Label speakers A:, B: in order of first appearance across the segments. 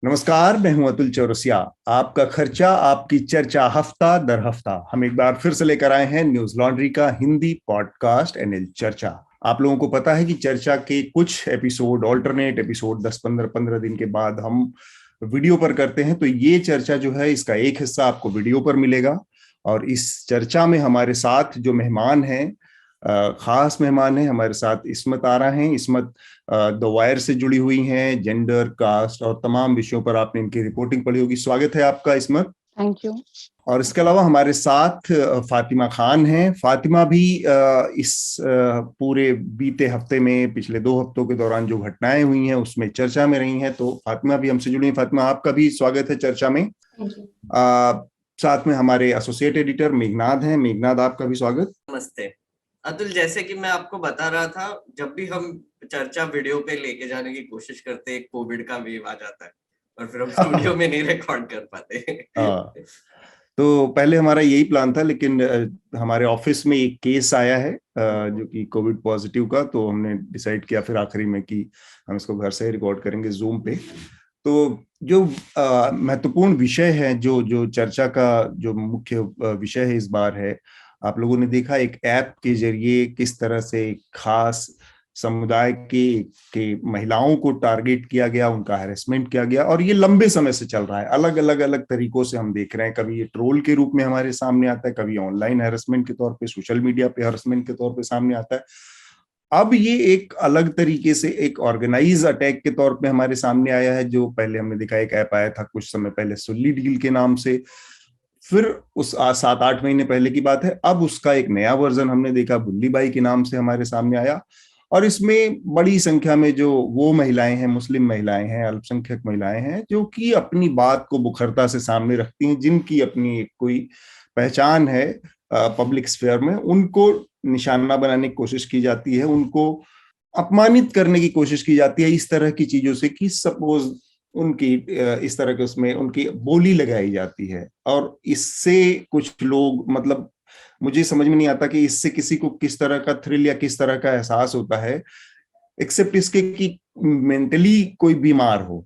A: नमस्कार, मैं हूं अतुल चौरसिया। आपका खर्चा आपकी चर्चा हफ्ता दर हफ्ता हम एक बार फिर से लेकर आए हैं न्यूज लॉन्ड्री का हिंदी पॉडकास्ट एनएल चर्चा। आप लोगों को पता है कि चर्चा के कुछ एपिसोड, ऑल्टरनेट एपिसोड 10-15 दिन के बाद हम वीडियो पर करते हैं। तो ये चर्चा जो है, इसका एक हिस्सा आपको वीडियो पर मिलेगा। और इस चर्चा में हमारे साथ जो मेहमान हैं, खास मेहमान हैं हमारे साथ। इस्मत आरा हैं। इस्मत द वायर से जुड़ी हुई हैं, जेंडर, कास्ट और तमाम विषयों पर आपने इनकी रिपोर्टिंग पढ़ी होगी। स्वागत है आपका इस्मत।
B: Thank you.
A: और इसके अलावा हमारे साथ फातिमा खान हैं। फातिमा भी इस पूरे बीते हफ्ते में, पिछले 2 हफ्तों के दौरान जो घटनाएं हुई हैं उसमें चर्चा में रही हैं, तो फातिमा भी हमसे जुड़ी हैं। फातिमा, आपका भी स्वागत है चर्चा में। साथ में हमारे एसोसिएट एडिटर मेघनाद हैं। मेघनाद, आपका भी स्वागत।
C: नमस्ते अतुल, जैसे कि मैं आपको बता रहा था, जब भी हम चर्चा वीडियो पे लेके जाने की कोशिश करते हैं, कोविड का वेव आ जाता है और फिर हम स्टूडियो में नहीं रिकॉर्ड कर पाते।
A: तो पहले हमारा यही प्लान था, लेकिन हमारे ऑफिस में एक केस आया है जो कि कोविड पॉजिटिव का। तो हमने डिसाइड किया फिर आखिरी में कि हम इसको घर से रिकॉर्ड करेंगे जूम पे। तो जो महत्वपूर्ण विषय है, जो जो चर्चा का जो मुख्य विषय है इस बार है, आप लोगों ने देखा एक ऐप के जरिए किस तरह से खास समुदाय के महिलाओं को टारगेट किया गया, उनका हैरेसमेंट किया गया। और ये लंबे समय से चल रहा है, अलग अलग अलग तरीकों से हम देख रहे हैं। कभी ये ट्रोल के रूप में हमारे सामने आता है, कभी ऑनलाइन हैरेसमेंट के तौर पे, सोशल मीडिया पे हैरेसमेंट के तौर पे सामने आता है। अब ये एक अलग तरीके से एक ऑर्गेनाइज अटैक के तौर पे हमारे सामने आया है। जो पहले हमने देखा, एक ऐप आया था कुछ समय पहले सुल्ली डील के नाम से, फिर उस 7-8 महीने पहले की बात है, अब उसका एक नया वर्जन हमने देखा बुल्ली बाई के नाम से हमारे सामने आया। और इसमें बड़ी संख्या में जो वो महिलाएं हैं, मुस्लिम महिलाएं हैं, अल्पसंख्यक महिलाएं हैं, जो कि अपनी बात को मुखरता से सामने रखती हैं, जिनकी अपनी कोई पहचान है पब्लिक स्फेयर में, उनको निशाना बनाने की कोशिश की जाती है, उनको अपमानित करने की कोशिश की जाती है इस तरह की चीजों से कि सपोज उनकी इस तरह के उसमें उनकी बोली लगाई जाती है। और इससे कुछ लोग, मतलब मुझे समझ में नहीं आता कि इससे किसी को किस तरह का थ्रिल या किस तरह का एहसास होता है, एक्सेप्ट इसके कि मेंटली कोई बीमार हो,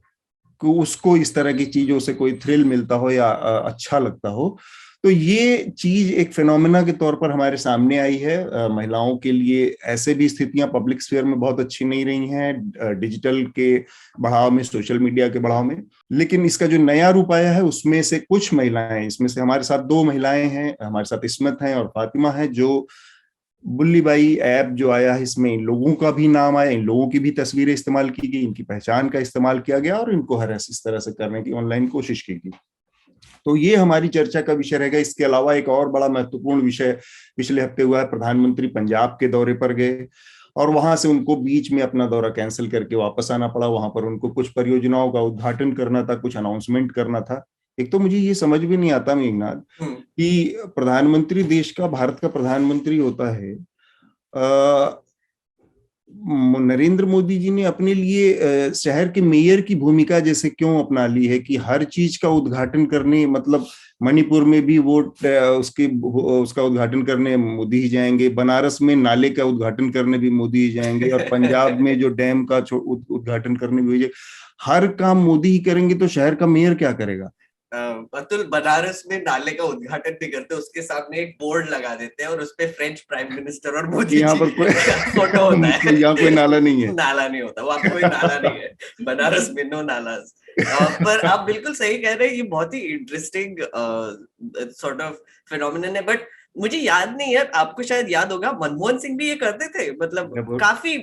A: कि उसको इस तरह की चीजों से कोई थ्रिल मिलता हो या अच्छा लगता हो। तो ये चीज एक फिनोमेना के तौर पर हमारे सामने आई है। महिलाओं के लिए ऐसे भी स्थितियां पब्लिक स्फीयर में बहुत अच्छी नहीं रही हैं, डिजिटल के बढ़ाव में, सोशल मीडिया के बढ़ाव में। लेकिन इसका जो नया रूप आया है उसमें से कुछ महिलाएं, इसमें से हमारे साथ 2 महिलाएं हैं, हमारे साथ इस्मत हैं और फातिमा है, जो बुल्ली बाई ऐप जो आया है, इसमें इन लोगों का भी नाम आया, इन लोगों की भी तस्वीरें इस्तेमाल की गई, इनकी पहचान का इस्तेमाल किया गया और इनको हरास इस तरह से करने की ऑनलाइन कोशिश की गई। तो ये हमारी चर्चा का विषय रहेगा। इसके अलावा एक और बड़ा महत्वपूर्ण विषय पिछले हफ्ते हुआ है। प्रधानमंत्री पंजाब के दौरे पर गए और वहां से उनको बीच में अपना दौरा कैंसिल करके वापस आना पड़ा। वहां पर उनको कुछ परियोजनाओं का उद्घाटन करना था, कुछ अनाउंसमेंट करना था। एक तो मुझे ये समझ भी नहीं आता मेघनाथ कि प्रधानमंत्री, देश का, भारत का प्रधानमंत्री होता है, नरेंद्र मोदी जी ने अपने लिए शहर के मेयर की भूमिका जैसे क्यों अपना ली है कि हर चीज का उद्घाटन करने, मतलब मणिपुर में भी उसका उद्घाटन करने मोदी ही जाएंगे, बनारस में नाले का उद्घाटन करने भी मोदी ही जाएंगे, और पंजाब में जो डैम का उद्घाटन करने भी हर काम मोदी ही करेंगे, तो शहर का मेयर क्या करेगा?
C: अतुल, बनारस में नाले का उद्घाटन नहीं करते, उसके सामने एक बोर्ड लगा देते हैं और उसपे फ्रेंच प्राइम मिनिस्टर और मोदी
A: यहाँ पर कोई
C: फोटो होता है।
A: यहाँ कोई नाला नहीं है।
C: नाला नहीं होता, वहां पे कोई नाला नहीं है। बनारस में नो नालाज। पर आप बिल्कुल सही कह रहे हैं, ये बहुत ही इंटरेस्टिंग सॉर्ट ऑफ फिनोमिनन है। बट मुझे याद नहीं है, आपको शायद याद होगा, मनमोहन सिंह भी ये करते थे, मतलब काफी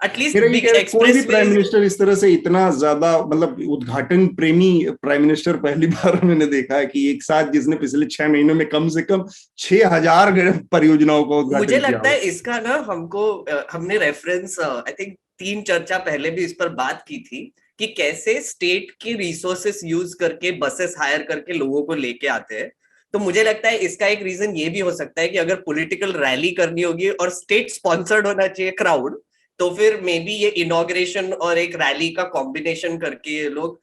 C: एटलीस्ट बिग
A: कोई भी
C: एक्सप्रेस
A: प्राइम मिनिस्टर इस तरह से इतना ज्यादा, मतलब उद्घाटन प्रेमी प्राइम मिनिस्टर पहली बार मैंने देखा है कि एक साथ जिसने पिछले 6 महीनों में कम से कम 6,000 परियोजनाओं का उद्घाटन
C: मुझे
A: किया।
C: लगता है इसका ना हमने रेफरेंस आई थिंक 3 चर्चा पहले भी इस पर बात की थी कि कैसे स्टेट की रिसोर्सेस यूज करके बसेस हायर करके लोगों को लेके आते हैं। तो मुझे लगता है इसका एक रीजन ये भी हो सकता है कि अगर पॉलिटिकल रैली करनी होगी और स्टेट स्पॉन्सर्ड होना चाहिए क्राउड, तो फिर मे बी ये इनॉग्रेशन और एक रैली का कॉम्बिनेशन करके ये लोग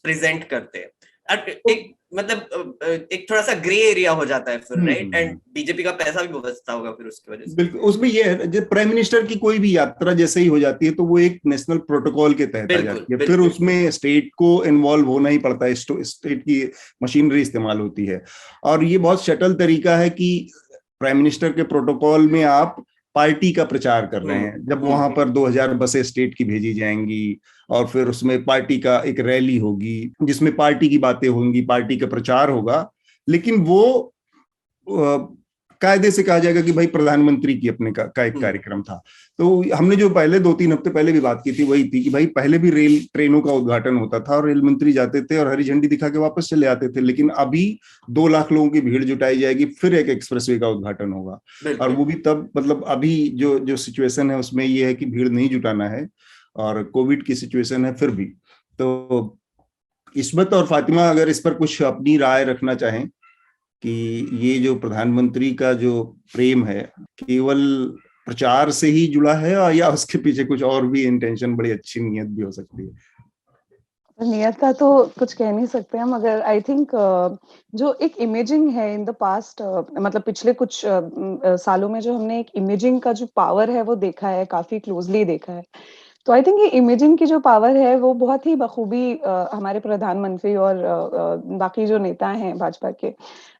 C: प्रेजेंट करते हैं। एक मतलब एक थोड़ा सा ग्रे एरिया हो जाता है फिर, राइट? एंड बीजेपी का पैसा भी बचता होगा फिर उसकी वजह से।
A: बिल्कुल, उसमें ये है जब प्राइम मिनिस्टर की कोई भी यात्रा जैसे ही हो जाती है तो वो एक नेशनल प्रोटोकॉल के तहत आ जाती है, फिर उसमें स्टेट को इन्वॉल्व होना ही पड़ता है, स्टेट की मशीनरी इस्तेमाल होती है। और ये बहुत शटल तरीका है कि प्राइम मिनिस्टर के प्रोटोकॉल में आप पार्टी का प्रचार कर रहे हैं, जब वहां पर 2000 बसें स्टेट की भेजी जाएंगी और फिर उसमें पार्टी का एक रैली होगी जिसमें पार्टी की बातें होंगी, पार्टी का प्रचार होगा, लेकिन वो कायदे से कहा जाएगा कि भाई प्रधानमंत्री की अपने का एक कार्यक्रम था। तो हमने जो पहले 2-3 हफ्ते पहले भी बात की थी वही थी कि भाई पहले भी रेल ट्रेनों का उद्घाटन होता था और रेल मंत्री जाते थे और हरी झंडी दिखा के वापस चले आते थे, लेकिन अभी 2 लाख लोगों की भीड़ जुटाई जाएगी, फिर एक एक्सप्रेसवे का उद्घाटन होगा, और वो भी तब, मतलब अभी जो सिचुएशन है उसमें ये है कि भीड़ नहीं जुटाना है और कोविड की सिचुएशन है फिर भी। तो इस्मत और फातिमा अगर इस पर कुछ अपनी राय रखना चाहें कि ये जो प्रधानमंत्री का जो प्रेम है केवल प्रचार से ही जुड़ा है या उसके पीछे कुछ और भी इंटेंशन, बड़ी अच्छी नीयत भी हो सकती है।
B: नियत का तो कुछ कह नहीं सकते हम, मगर आई थिंक जो एक इमेजिंग है इन द पास्ट, मतलब पिछले कुछ सालों में जो हमने एक इमेजिंग का जो पावर है वो देखा है, काफी क्लोजली देखा है। तो आई थिंक ये इमेजिंग की जो पावर है वो बहुत ही बखूबी हमारे प्रधानमंत्री और बाकी जो नेता हैं भाजपा के,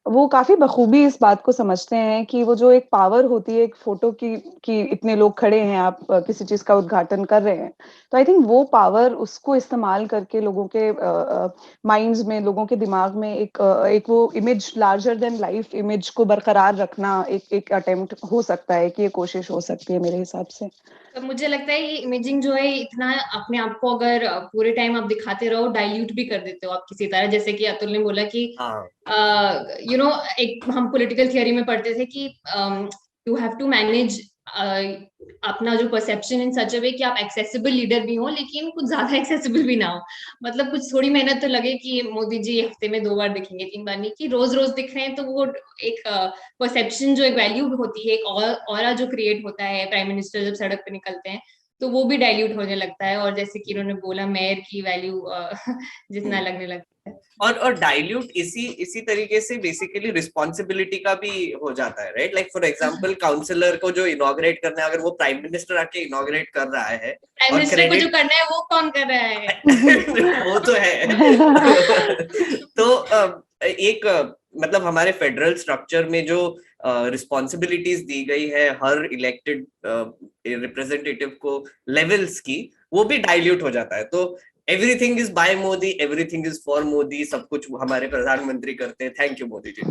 B: वो काफी बखूबी इस बात को समझते हैं कि वो जो एक पावर होती है एक फोटो की इतने लोग खड़े हैं, आप किसी चीज का उद्घाटन कर रहे हैं, तो आई थिंक वो पावर उसको इस्तेमाल करके लोगों के माइंड्स में, लोगों के दिमाग में एक वो image, larger than life image को बरकरार रखना एक अटेम्प्ट हो सकता है, कि ये कोशिश हो सकती है मेरे हिसाब से।
D: तो मुझे लगता है ये इमेजिंग जो है इतना अपने आप को अगर पूरे टाइम आप दिखाते रहो, डाइल्यूट भी कर देते हो आप किसी तरह, जैसे कि अतुल ने बोला कि एक हम पॉलिटिकल थियरी में पढ़ते थे कि यू हैव टू मैनेज अपना जो परसेप्शन इन सच अ वे कि आप एक्सेसिबल लीडर भी हो लेकिन कुछ ज्यादा एक्सेसिबल भी ना हो, मतलब कुछ थोड़ी मेहनत तो लगे कि मोदी जी हफ्ते में 2 बार दिखेंगे, 3 बार नहीं, कि रोज रोज दिख रहे हैं, तो वो एक परसेप्शन जो एक वैल्यू होती है, एक ऑरा जो क्रिएट होता है प्राइम मिनिस्टर जब सड़क पे निकलते हैं, तो वो भी डाइल्यूट होने लगता है, और जैसे कि उन्होंने बोला मेयर की वैल्यू जितना लगने लगता है,
C: और डाइल्यूट इसी तरीके से बेसिकली रिस्पॉन्सिबिलिटी का भी हो जाता है, right? Like for example counsellor को जो इनॉग्रेट करना है, अगर वो प्राइम मिनिस्टर आके इनॉग्रेट कर रहा है,
D: प्राइम मिनिस्टर को जो करना है वो कौन कर रहा है?
C: वो तो है। तो एक मतलब हमारे फेडरल स्ट्रक्चर में जो रिस्पॉन्सिबिलिटीज दी गई है हर इलेक्टेड रिप्रेजेंटेटिव को लेवल्स की, वो भी डाइल्यूट हो जाता है। तो everything is by Modi, everything is for Modi, सब कुछ हमारे प्रधानमंत्री करते हैं, थैंक यू मोदी जी।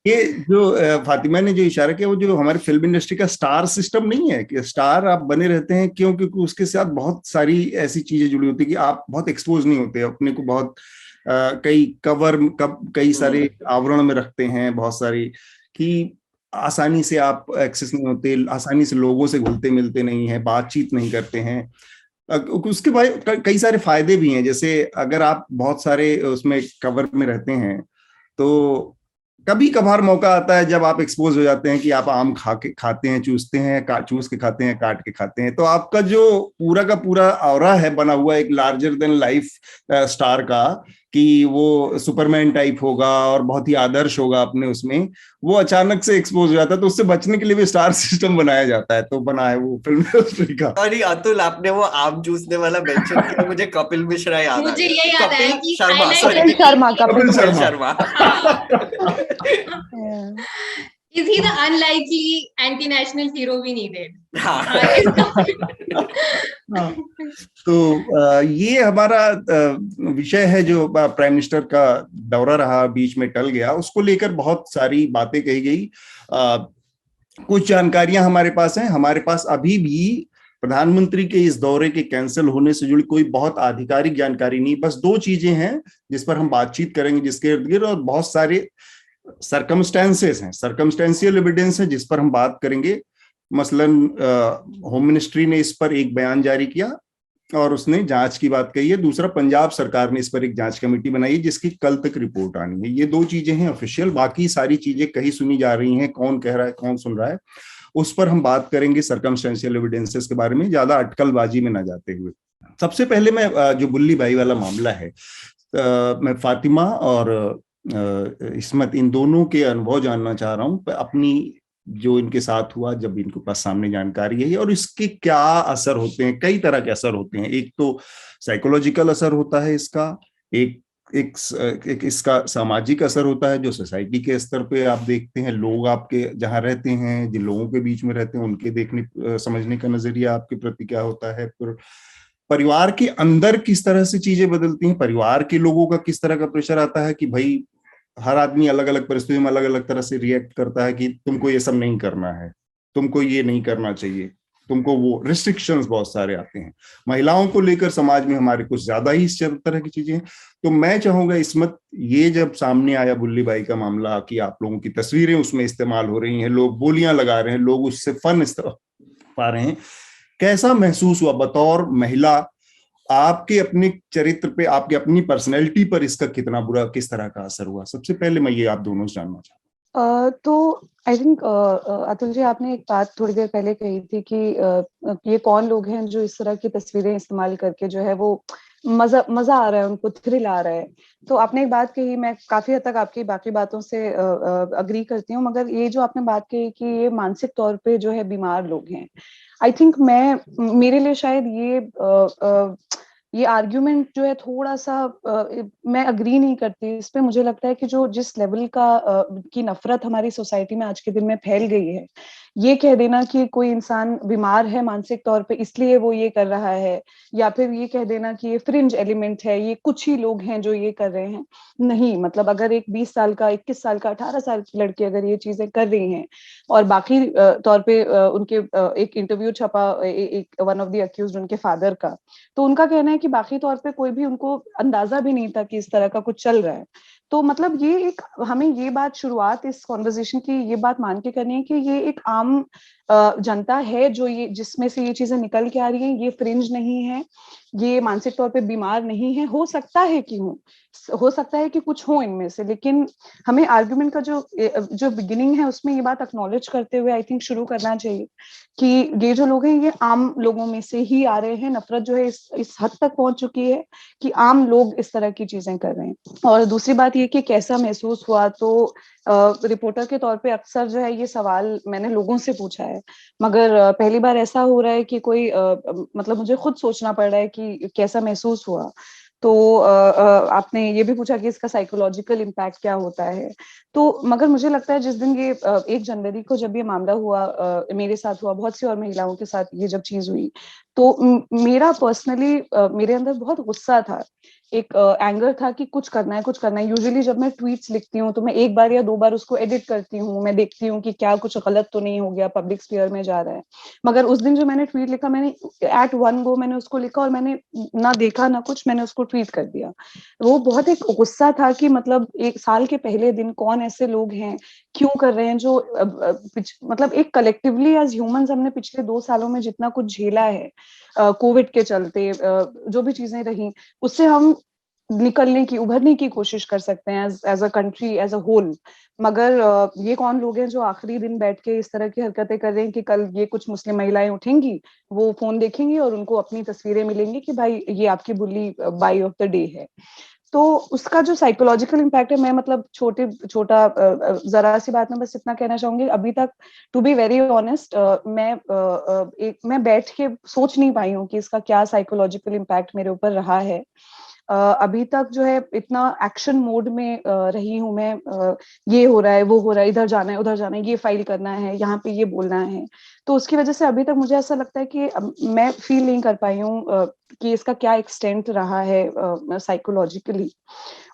A: ये जो फातिमा ने जो इशारा किया वो जो हमारी फिल्म इंडस्ट्री का स्टार सिस्टम नहीं है कि स्टार आप बने रहते हैं, क्यों? क्योंकि उसके साथ बहुत सारी ऐसी चीजें जुड़ी होती है कि आप बहुत एक्सपोज नहीं होते अपने को, बहुत कई सारे आवरण में रखते हैं, बहुत सारी, कि आसानी से आप एक्सेस नहीं होते, आसानी से लोगों से घुलते मिलते नहीं है, बातचीत नहीं करते हैं। उसके बाद कई सारे फायदे भी हैं, जैसे अगर आप बहुत सारे उसमें कवर में रहते हैं तो कभी कभार मौका आता है जब आप एक्सपोज हो जाते हैं कि आप आम खाते हैं, चूसते हैं, चूस के खाते हैं, काट के खाते हैं, तो आपका जो पूरा का पूरा ऑरा है बना हुआ एक लार्जर देन लाइफ स्टार का, कि वो सुपरमैन टाइप होगा और बहुत ही आदर्श होगा अपने उसमें, वो अचानक से एक्सपोज हो जाता है। तो उससे बचने के लिए भी स्टार सिस्टम बनाया जाता है, तो बना है वो फिल्म इंडस्ट्री का।
C: अरे अतुल, आपने वो आम जूसने वाला मेंशन किया, मुझे कपिल मिश्रा याद आ गया।
D: मुझे ये याद आया कि
C: Sharma
D: Is he the unlikely anti-national hero we needed?
A: तो ये हमारा विषय है जो प्राइम मिनिस्टर का दौरा रहा, बीच में टल गया, उसको लेकर बहुत सारी बातें कही गई। कुछ जानकारियां हमारे पास हैं। हमारे पास अभी भी प्रधानमंत्री के इस दौरे के कैंसिल होने से जुड़ी कोई बहुत आधिकारिक जानकारी नहीं, बस 2 चीजें हैं जिस पर हम बातचीत करेंगे, जिसके इर्द गिर्द, और बहुत सारे सर्कमस्टेंसेस हैं, सर्कमस्टेंशियल एविडेंस है जिस पर हम बात करेंगे। मसलन होम मिनिस्ट्री ने इस पर एक बयान जारी किया और उसने जांच की बात कही है। दूसरा, पंजाब सरकार ने इस पर एक जांच कमेटी बनाई है जिसकी कल तक रिपोर्ट आनी है। ये 2 चीजें हैं ऑफिशियल, बाकी सारी चीजें कहीं सुनी जा रही हैं, कौन कह रहा है, कौन सुन रहा है, उस पर हम बात करेंगे सर्कमस्टेंशियल एविडेंसेस के बारे में, ज्यादा अटकलबाजी में ना जाते हुए। सबसे पहले मैं जो बुल्ली भाई वाला मामला है, मैं फातिमा और इस्मत इन दोनों के अनुभव जानना चाह रहा हूँ, अपनी जो इनके साथ हुआ जब इनके पास सामने जानकारी है, और इसके क्या असर होते हैं। कई तरह के असर होते हैं। एक तो साइकोलॉजिकल असर होता है इसका, एक एक एक इसका सामाजिक असर होता है जो सोसाइटी के स्तर पे आप देखते हैं, लोग आपके जहाँ रहते हैं, जिन लोगों के बीच में रहते हैं, उनके देखने समझने का नजरिया आपके प्रति क्या होता है। फिर परिवार के अंदर किस तरह से चीजें बदलती हैं, परिवार के लोगों का किस तरह का प्रेशर आता है कि भाई हर आदमी अलग अलग परिस्थितियों में अलग अलग तरह से रिएक्ट करता है कि तुमको ये सब नहीं करना है, तुमको ये नहीं करना चाहिए, तुमको वो रिस्ट्रिक्शंस बहुत सारे आते हैं। महिलाओं को लेकर समाज में हमारे कुछ ज्यादा ही इस तरह की चीजें हैं। तो मैं चाहूंगा इस्मत, ये जब सामने आया बुल्ली बाई का मामला कि आप लोगों की तस्वीरें उसमें इस्तेमाल हो रही हैं, लोग बोलियां लगा रहे हैं, लोग उससे फन पा रहे हैं, कैसा महसूस हुआ बतौर महिला? आपके अपने चरित्र पे, आपकी अपनी पर्सनैलिटी पर इसका कितना बुरा, किस तरह का असर हुआ? सबसे पहले मैं ये आप दोनों से जानना चाहता
B: तो आई थिंक अतुल जी, आपने एक बात थोड़ी देर पहले कही थी कि ये कौन लोग हैं जो इस तरह की तस्वीरें इस्तेमाल करके जो है वो मजा आ रहा है, उनको थ्रिल आ रहा है। तो आपने एक बात कही, मैं काफी हद तक आपकी बाकी बातों से अग्री करती हूँ, मगर ये जो आपने बात कही कि ये मानसिक तौर पे जो है बीमार लोग हैं, आई थिंक मेरे लिए शायद ये आर्ग्यूमेंट जो है थोड़ा सा मैं अग्री नहीं करती इस पे। मुझे लगता है कि जो जिस लेवल की नफरत हमारी सोसाइटी में आज के दिन में फैल गई है, ये कह देना कि कोई इंसान बीमार है मानसिक तौर पे इसलिए वो ये कर रहा है, या फिर ये कह देना कि ये फ्रिंज एलिमेंट है, ये कुछ ही लोग हैं जो ये कर रहे हैं, नहीं। मतलब अगर एक 20 साल का, 21 साल का, 18 साल की लड़की अगर ये चीजें कर रही हैं, और बाकी तौर पे उनके एक इंटरव्यू छपा एक वन ऑफ द अक्यूज्ड उनके फादर का, तो उनका कहना है कि बाकी तौर पे कोई भी उनको अंदाजा भी नहीं था कि इस तरह का कुछ चल रहा है। तो मतलब ये एक, हमें ये बात शुरुआत इस कॉन्वर्जेशन की ये बात मान के करनी है कि ये एक आम जनता है जो ये जिसमें से ये चीजें निकल के आ रही हैं, ये फ्रिंज नहीं है, ये मानसिक तौर पे बीमार नहीं है। हो सकता है कि हो सकता है कि कुछ हो इनमें से, लेकिन हमें आर्गुमेंट का जो बिगिनिंग है उसमें ये बात एक्नॉलेज करते हुए आई थिंक शुरू करना चाहिए कि ये जो लोग हैं ये आम लोगों में से ही आ रहे हैं। नफरत जो है इस हद तक पहुंच चुकी है कि आम लोग इस तरह की चीजें कर रहे हैं। और दूसरी बात ये कि कैसा महसूस हुआ, तो रिपोर्टर के तौर पे अक्सर जो है ये सवाल मैंने लोगों से पूछा है, मगर पहली बार ऐसा हो रहा है कि कोई मतलब मुझे खुद सोचना पड़ रहा है कि कैसा महसूस हुआ। तो आपने ये भी पूछा कि इसका साइकोलॉजिकल इम्पैक्ट क्या होता है। तो मगर मुझे लगता है जिस दिन ये 1 जनवरी को जब ये मामला हुआ, मेरे साथ हुआ, बहुत सी और महिलाओं के साथ ये जब चीज हुई, तो मेरा पर्सनली मेरे अंदर बहुत गुस्सा था, एक एंगर था कि कुछ करना है, कुछ करना है। यूजुअली जब मैं ट्वीट्स लिखती हूँ तो मैं 1 बार या 2 बार उसको एडिट करती हूँ, मैं देखती हूँ कि क्या कुछ गलत तो नहीं हो गया, पब्लिक स्फीयर में जा रहा है। मगर उस दिन जो मैंने ट्वीट लिखा, मैंने एट वन गो मैंने उसको लिखा और मैंने ना देखा ना कुछ, मैंने उसको ट्वीट कर दिया। वो बहुत एक गुस्सा था कि मतलब 1 साल के पहले दिन कौन ऐसे लोग हैं, क्यों कर रहे हैं, जो मतलब एक कलेक्टिवली एज ह्यूमंस हमने पिछले 2 सालों में जितना कुछ झेला है कोविड के चलते, जो भी चीजें रही, उससे हम निकलने की, उभरने की कोशिश कर सकते हैं as a country, as a whole. मगर ये कौन लोग हैं जो आखिरी दिन बैठ के इस तरह की हरकतें कर रहे हैं कि कल ये कुछ मुस्लिम महिलाएं उठेंगी, वो फोन देखेंगी और उनको अपनी तस्वीरें मिलेंगी कि भाई ये आपकी Bulli Bai of the day है। तो उसका जो साइकोलॉजिकल इम्पैक्ट है, मैं मतलब छोटा जरा सी बात में बस इतना कहना चाहूंगी, अभी तक टू बी वेरी ऑनेस्ट मैं बैठ के सोच नहीं पाई हूँ कि इसका क्या साइकोलॉजिकल इम्पैक्ट मेरे ऊपर रहा है। अभी तक जो है इतना एक्शन मोड में रही हूँ मैं, ये हो रहा है, वो हो रहा है, इधर जाना है, उधर जाना है, ये फाइल करना है, यहाँ पे ये बोलना है। तो उसकी वजह से अभी तक मुझे ऐसा लगता है कि मैं फील नहीं कर पाई हूँ कि इसका क्या एक्सटेंट रहा है साइकोलॉजिकली।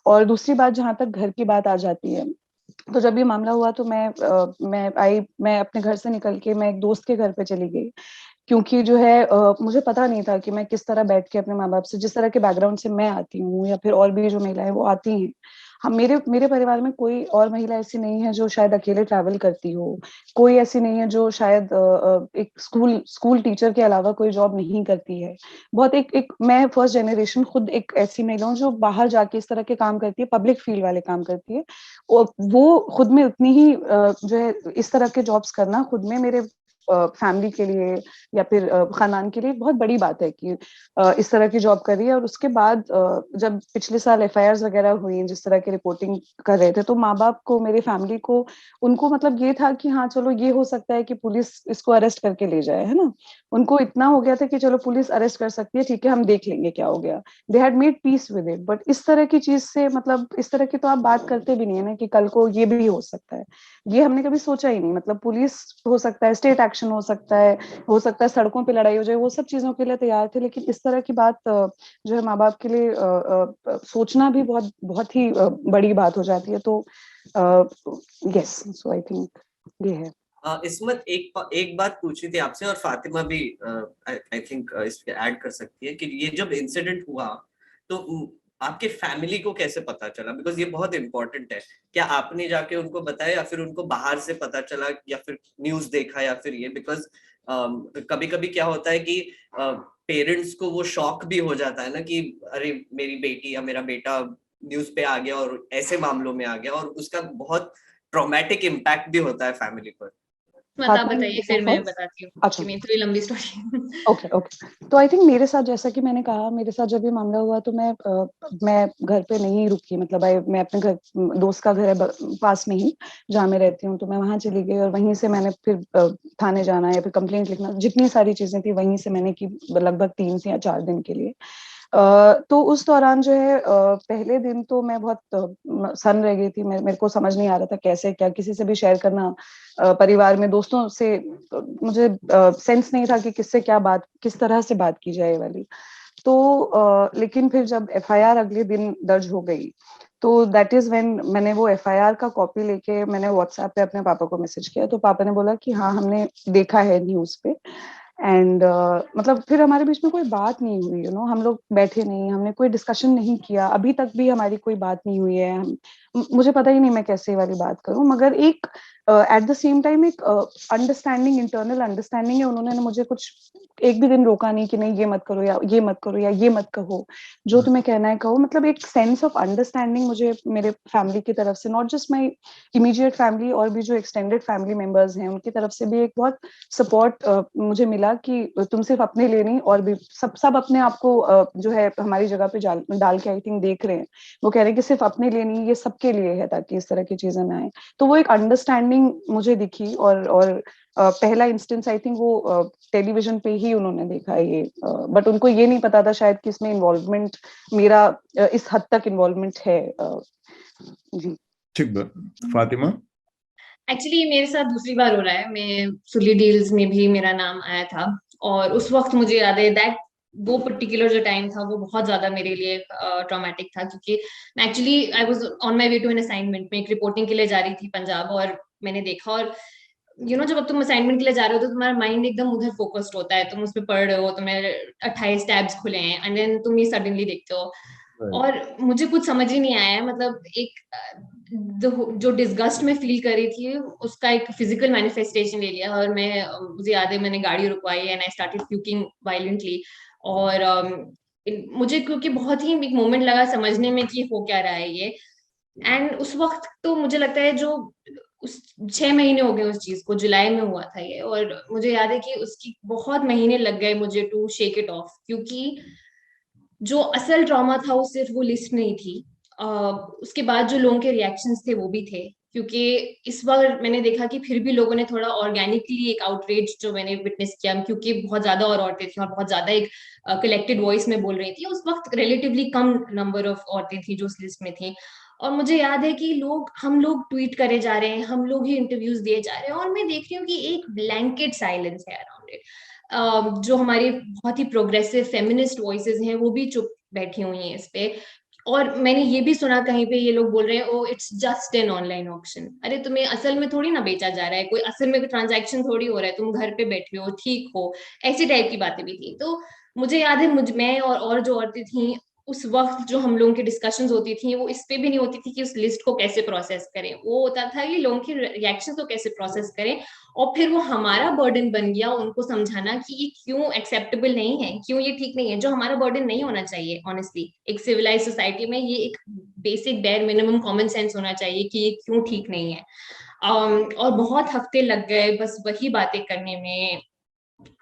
B: और दूसरी बात, जहां तक घर की बात आ जाती है, तो जब ये मामला हुआ तो मैं अपने घर से निकल के मैं एक दोस्त के घर पे चली गई, क्योंकि जो है मुझे पता नहीं था कि मैं किस तरह बैठ के अपने माँ बाप से, जिस तरह के बैकग्राउंड से मैं आती हूँ या फिर और भी जो महिलाएं वो आती हैं, हम मेरे परिवार में कोई और महिला ऐसी नहीं है जो शायद अकेले ट्रैवल करती हो, कोई ऐसी नहीं है जो शायद एक स्कूल टीचर के अलावा कोई जॉब नहीं करती है। बहुत एक मैं फर्स्ट जनरेशन खुद एक ऐसी महिला हूँ जो बाहर जाके इस तरह के काम करती है, पब्लिक फील्ड वाले काम करती है, और वो खुद में उतनी ही जो है इस तरह के जॉब्स करना खुद में मेरे फैमिली के लिए या फिर खानदान के लिए बहुत बड़ी बात है कि इस तरह की जॉब कर रही है। और उसके बाद जब पिछले साल एफआईआर वगैरह हुई, जिस तरह की रिपोर्टिंग कर रहे थे, तो माँ बाप को, मेरे फैमिली को, उनको मतलब ये था कि हाँ चलो ये हो सकता है कि पुलिस इसको अरेस्ट करके ले जाए, है ना। उनको इतना हो गया था कि चलो पुलिस अरेस्ट कर सकती है, ठीक है हम देख लेंगे क्या हो गया। They had made peace with it. But इस तरह की चीज से, मतलब इस तरह की तो आप बात करते भी नहीं है ना कि कल को ये भी हो सकता है। ये हमने कभी सोचा ही नहीं। मतलब पुलिस हो सकता है, स्टेट एक्शन हो सकता है सड़कों पे लड़ाई हो जाए, वो सब चीजों के लिए तैयार थे। लेकिन इस तरह की बात जो है माँ बाप के लिए सोचना भी बहुत बहुत ही बड़ी बात हो जाती है। तो यस, सो आई थिंक ये है।
C: इसमत, एक बात पूछी थी आपसे, और फातिमा भी आई थिंक इस पे ऐड कर सकती है कि ये जब इंसिडेंट हुआ तो आपके फैमिली को कैसे पता चला? बिकॉज ये बहुत इंपॉर्टेंट है। क्या आपने जाके उनको बताया, या फिर उनको बाहर से पता चला, या फिर न्यूज देखा, या फिर ये? बिकॉज कभी कभी क्या होता है कि पेरेंट्स को वो शॉक भी हो जाता है ना कि अरे मेरी बेटी या मेरा बेटा न्यूज पे आ गया और ऐसे मामलों में आ गया, और उसका बहुत ट्रॉमेटिक इम्पैक्ट भी होता है फैमिली पर।
D: आप बताइए, फिर मैं बताती हूँ।
B: अच्छा,
D: मेरी थोड़ी लंबी स्टोरी।
B: Okay okay. तो आई थिंक मेरे साथ, जैसा कि मैंने कहा, मेरे साथ जब ये मामला हुआ तो मैं घर पे नहीं रुकी। मतलब मैं अपने घर, दोस्त का घर है पास में ही जहाँ मैं रहती हूँ, तो मैं वहां चली गई और वहीं से मैंने फिर थाने जाना या फिर कंप्लेंट लिखना, जितनी सारी चीजें थी वहीं से मैंने की, लगभग 3 से या 4 दिन के लिए। तो उस दौरान जो है पहले दिन तो मैं बहुत सन रह गई थी। मेरे को समझ नहीं आ रहा था कैसे क्या किसी से भी शेयर करना, परिवार में दोस्तों से मुझे सेंस नहीं था कि किससे क्या बात, किस तरह से बात की जाए वाली। तो लेकिन फिर जब एफआईआर अगले दिन दर्ज हो गई, तो दैट इज व्हेन मैंने वो एफआईआर का कॉपी लेके मैंने व्हाट्सएप पे अपने पापा को मैसेज किया। तो पापा ने बोला कि हाँ हमने देखा है न्यूज पे। एंड मतलब फिर हमारे बीच में कोई बात नहीं हुई, हम लोग बैठे नहीं, हमने कोई डिस्कशन नहीं किया, अभी तक भी हमारी कोई बात नहीं हुई है। मुझे पता ही नहीं मैं कैसे वाली बात करूं, मगर एक एट द सेम टाइम एक अंडरस्टैंडिंग, इंटरनल अंडरस्टैंडिंग है। उन्होंने मुझे कुछ एक भी दिन रोका नहीं कि नहीं ये मत करो या ये मत करो या ये मत कहो, जो तुम्हें कहना है कहो। मतलब एक सेंस ऑफ अंडरस्टैंडिंग मुझे मेरे फैमिली की तरफ से, not just my immediate family, और भी जो एक्सटेंडेड फैमिली मेंबर्स हैं उनकी तरफ से भी एक बहुत सपोर्ट मुझे मिला कि तुम सिर्फ अपने लिए नहीं, और भी सब अपने आप को जो है हमारी जगह पे डाल के आई थिंक देख रहे हैं। वो कह रहे हैं कि सिर्फ अपने लिए नहीं, ये सबके लिए है, ताकि इस तरह की चीजें ना आए। तो वो एक अंडरस्टैंडिंग मुझे दिखी। और पहला इंस्टेंस आई थिंक वो टेलीविजन पे ही उन्होंने देखा ये, बट उनको ये नहीं पता था शायद कि इसमें इन्वॉल्वमेंट मेरा इस हद तक इन्वॉल्वमेंट है। जी
A: ठीक बात। फातिमा?
D: एक्चुअली ये मेरे साथ दूसरी बार हो रहा है। मैं सुली डील्स में भी मेरा नाम आया था, और उस वक्त मुझे याद है दैट वो पर्टिकुलर जो टाइम था वो बहुत ज्यादा मेरे लिए ट्रॉमेटिक था, क्योंकि actually I was on my way to an assignment. मैं एक रिपोर्टिंग के लिए जा रही थी पंजाब, और मैंने देखा, और जब अब तुम असाइनमेंट के लिए जा रहे हो तो तुम्हारा माइंड एकदम उधर फोकस्ड होता है, तुम उस पर पढ़ रहे हो, तुम्हें 28 टैब्स खुले हैं, एंड देन तुम ये सडनली देखते हो। और मुझे कुछ समझ ही नहीं आया, मतलब एक जो डिस्गस्ट में फील कर रही थी उसका एक फिजिकल मैनिफेस्टेशन ले लिया। और मुझे याद है मैंने गाड़ी रुकवाई and I started puking violently. और मुझे क्योंकि बहुत ही एक मोमेंट लगा समझने में कि हो क्या रहा है ये। एंड उस वक्त तो मुझे लगता है जो उस 6 महीने हो गए उस चीज को, जुलाई में हुआ था ये, और मुझे याद है कि उसकी बहुत महीने लग गए मुझे टू शेक इट ऑफ, क्योंकि जो असल ट्रॉमा था वो सिर्फ वो लिस्ट नहीं थी। उसके बाद जो लोगों के रिएक्शंस थे वो भी थे, क्योंकि इस बार मैंने देखा कि फिर भी लोगों ने थोड़ा ऑर्गेनिकली एक आउटरीच जो मैंने विटनेस किया, क्योंकि बहुत ज्यादा और औरतें थी और बहुत ज्यादा एक कलेक्टेड वॉइस में बोल रही थी। उस वक्त रिलेटिवली कम नंबर ऑफ औरतें थी जो उस लिस्ट में थी। और मुझे याद है कि हम लोग ट्वीट करे जा रहे हैं, हम लोग ही इंटरव्यूज दिए जा रहे हैं, और मैं देख रही हूँ कि एक ब्लैंकेट साइलेंस है अराउंड इट। जो हमारी बहुत ही प्रोग्रेसिव फेमिनिस्ट वॉइसेस हैं वो भी चुप बैठी हुई हैं इस पे। और मैंने ये भी सुना कहीं पे ये लोग बोल रहे हैं oh it's just an online auction. अरे तुम्हें असल में थोड़ी ना बेचा जा रहा है, कोई असल में ट्रांजैक्शन थोड़ी हो रहा है, तुम घर पे बैठे हो ठीक हो, ऐसी टाइप की बातें भी थी। तो मुझे याद है मैं और जो औरतें थी उस वक्त जो हम लोगों की डिस्कशंस होती थी वो इस पे भी नहीं होती थी कि उस लिस्ट को कैसे प्रोसेस करें, वो होता था कि लोगों के रिएक्शन को कैसे प्रोसेस करें। और फिर वो हमारा बर्डन बन गया उनको समझाना कि ये क्यों एक्सेप्टेबल नहीं है, क्यों ये ठीक नहीं है, जो हमारा बर्डन नहीं होना चाहिए। ऑनेस्टली एक सिविलाइज सोसाइटी में ये एक basic bare minimum common sense होना चाहिए कि ये क्यों ठीक नहीं है। और बहुत हफ्ते लग गए बस वही बातें करने में।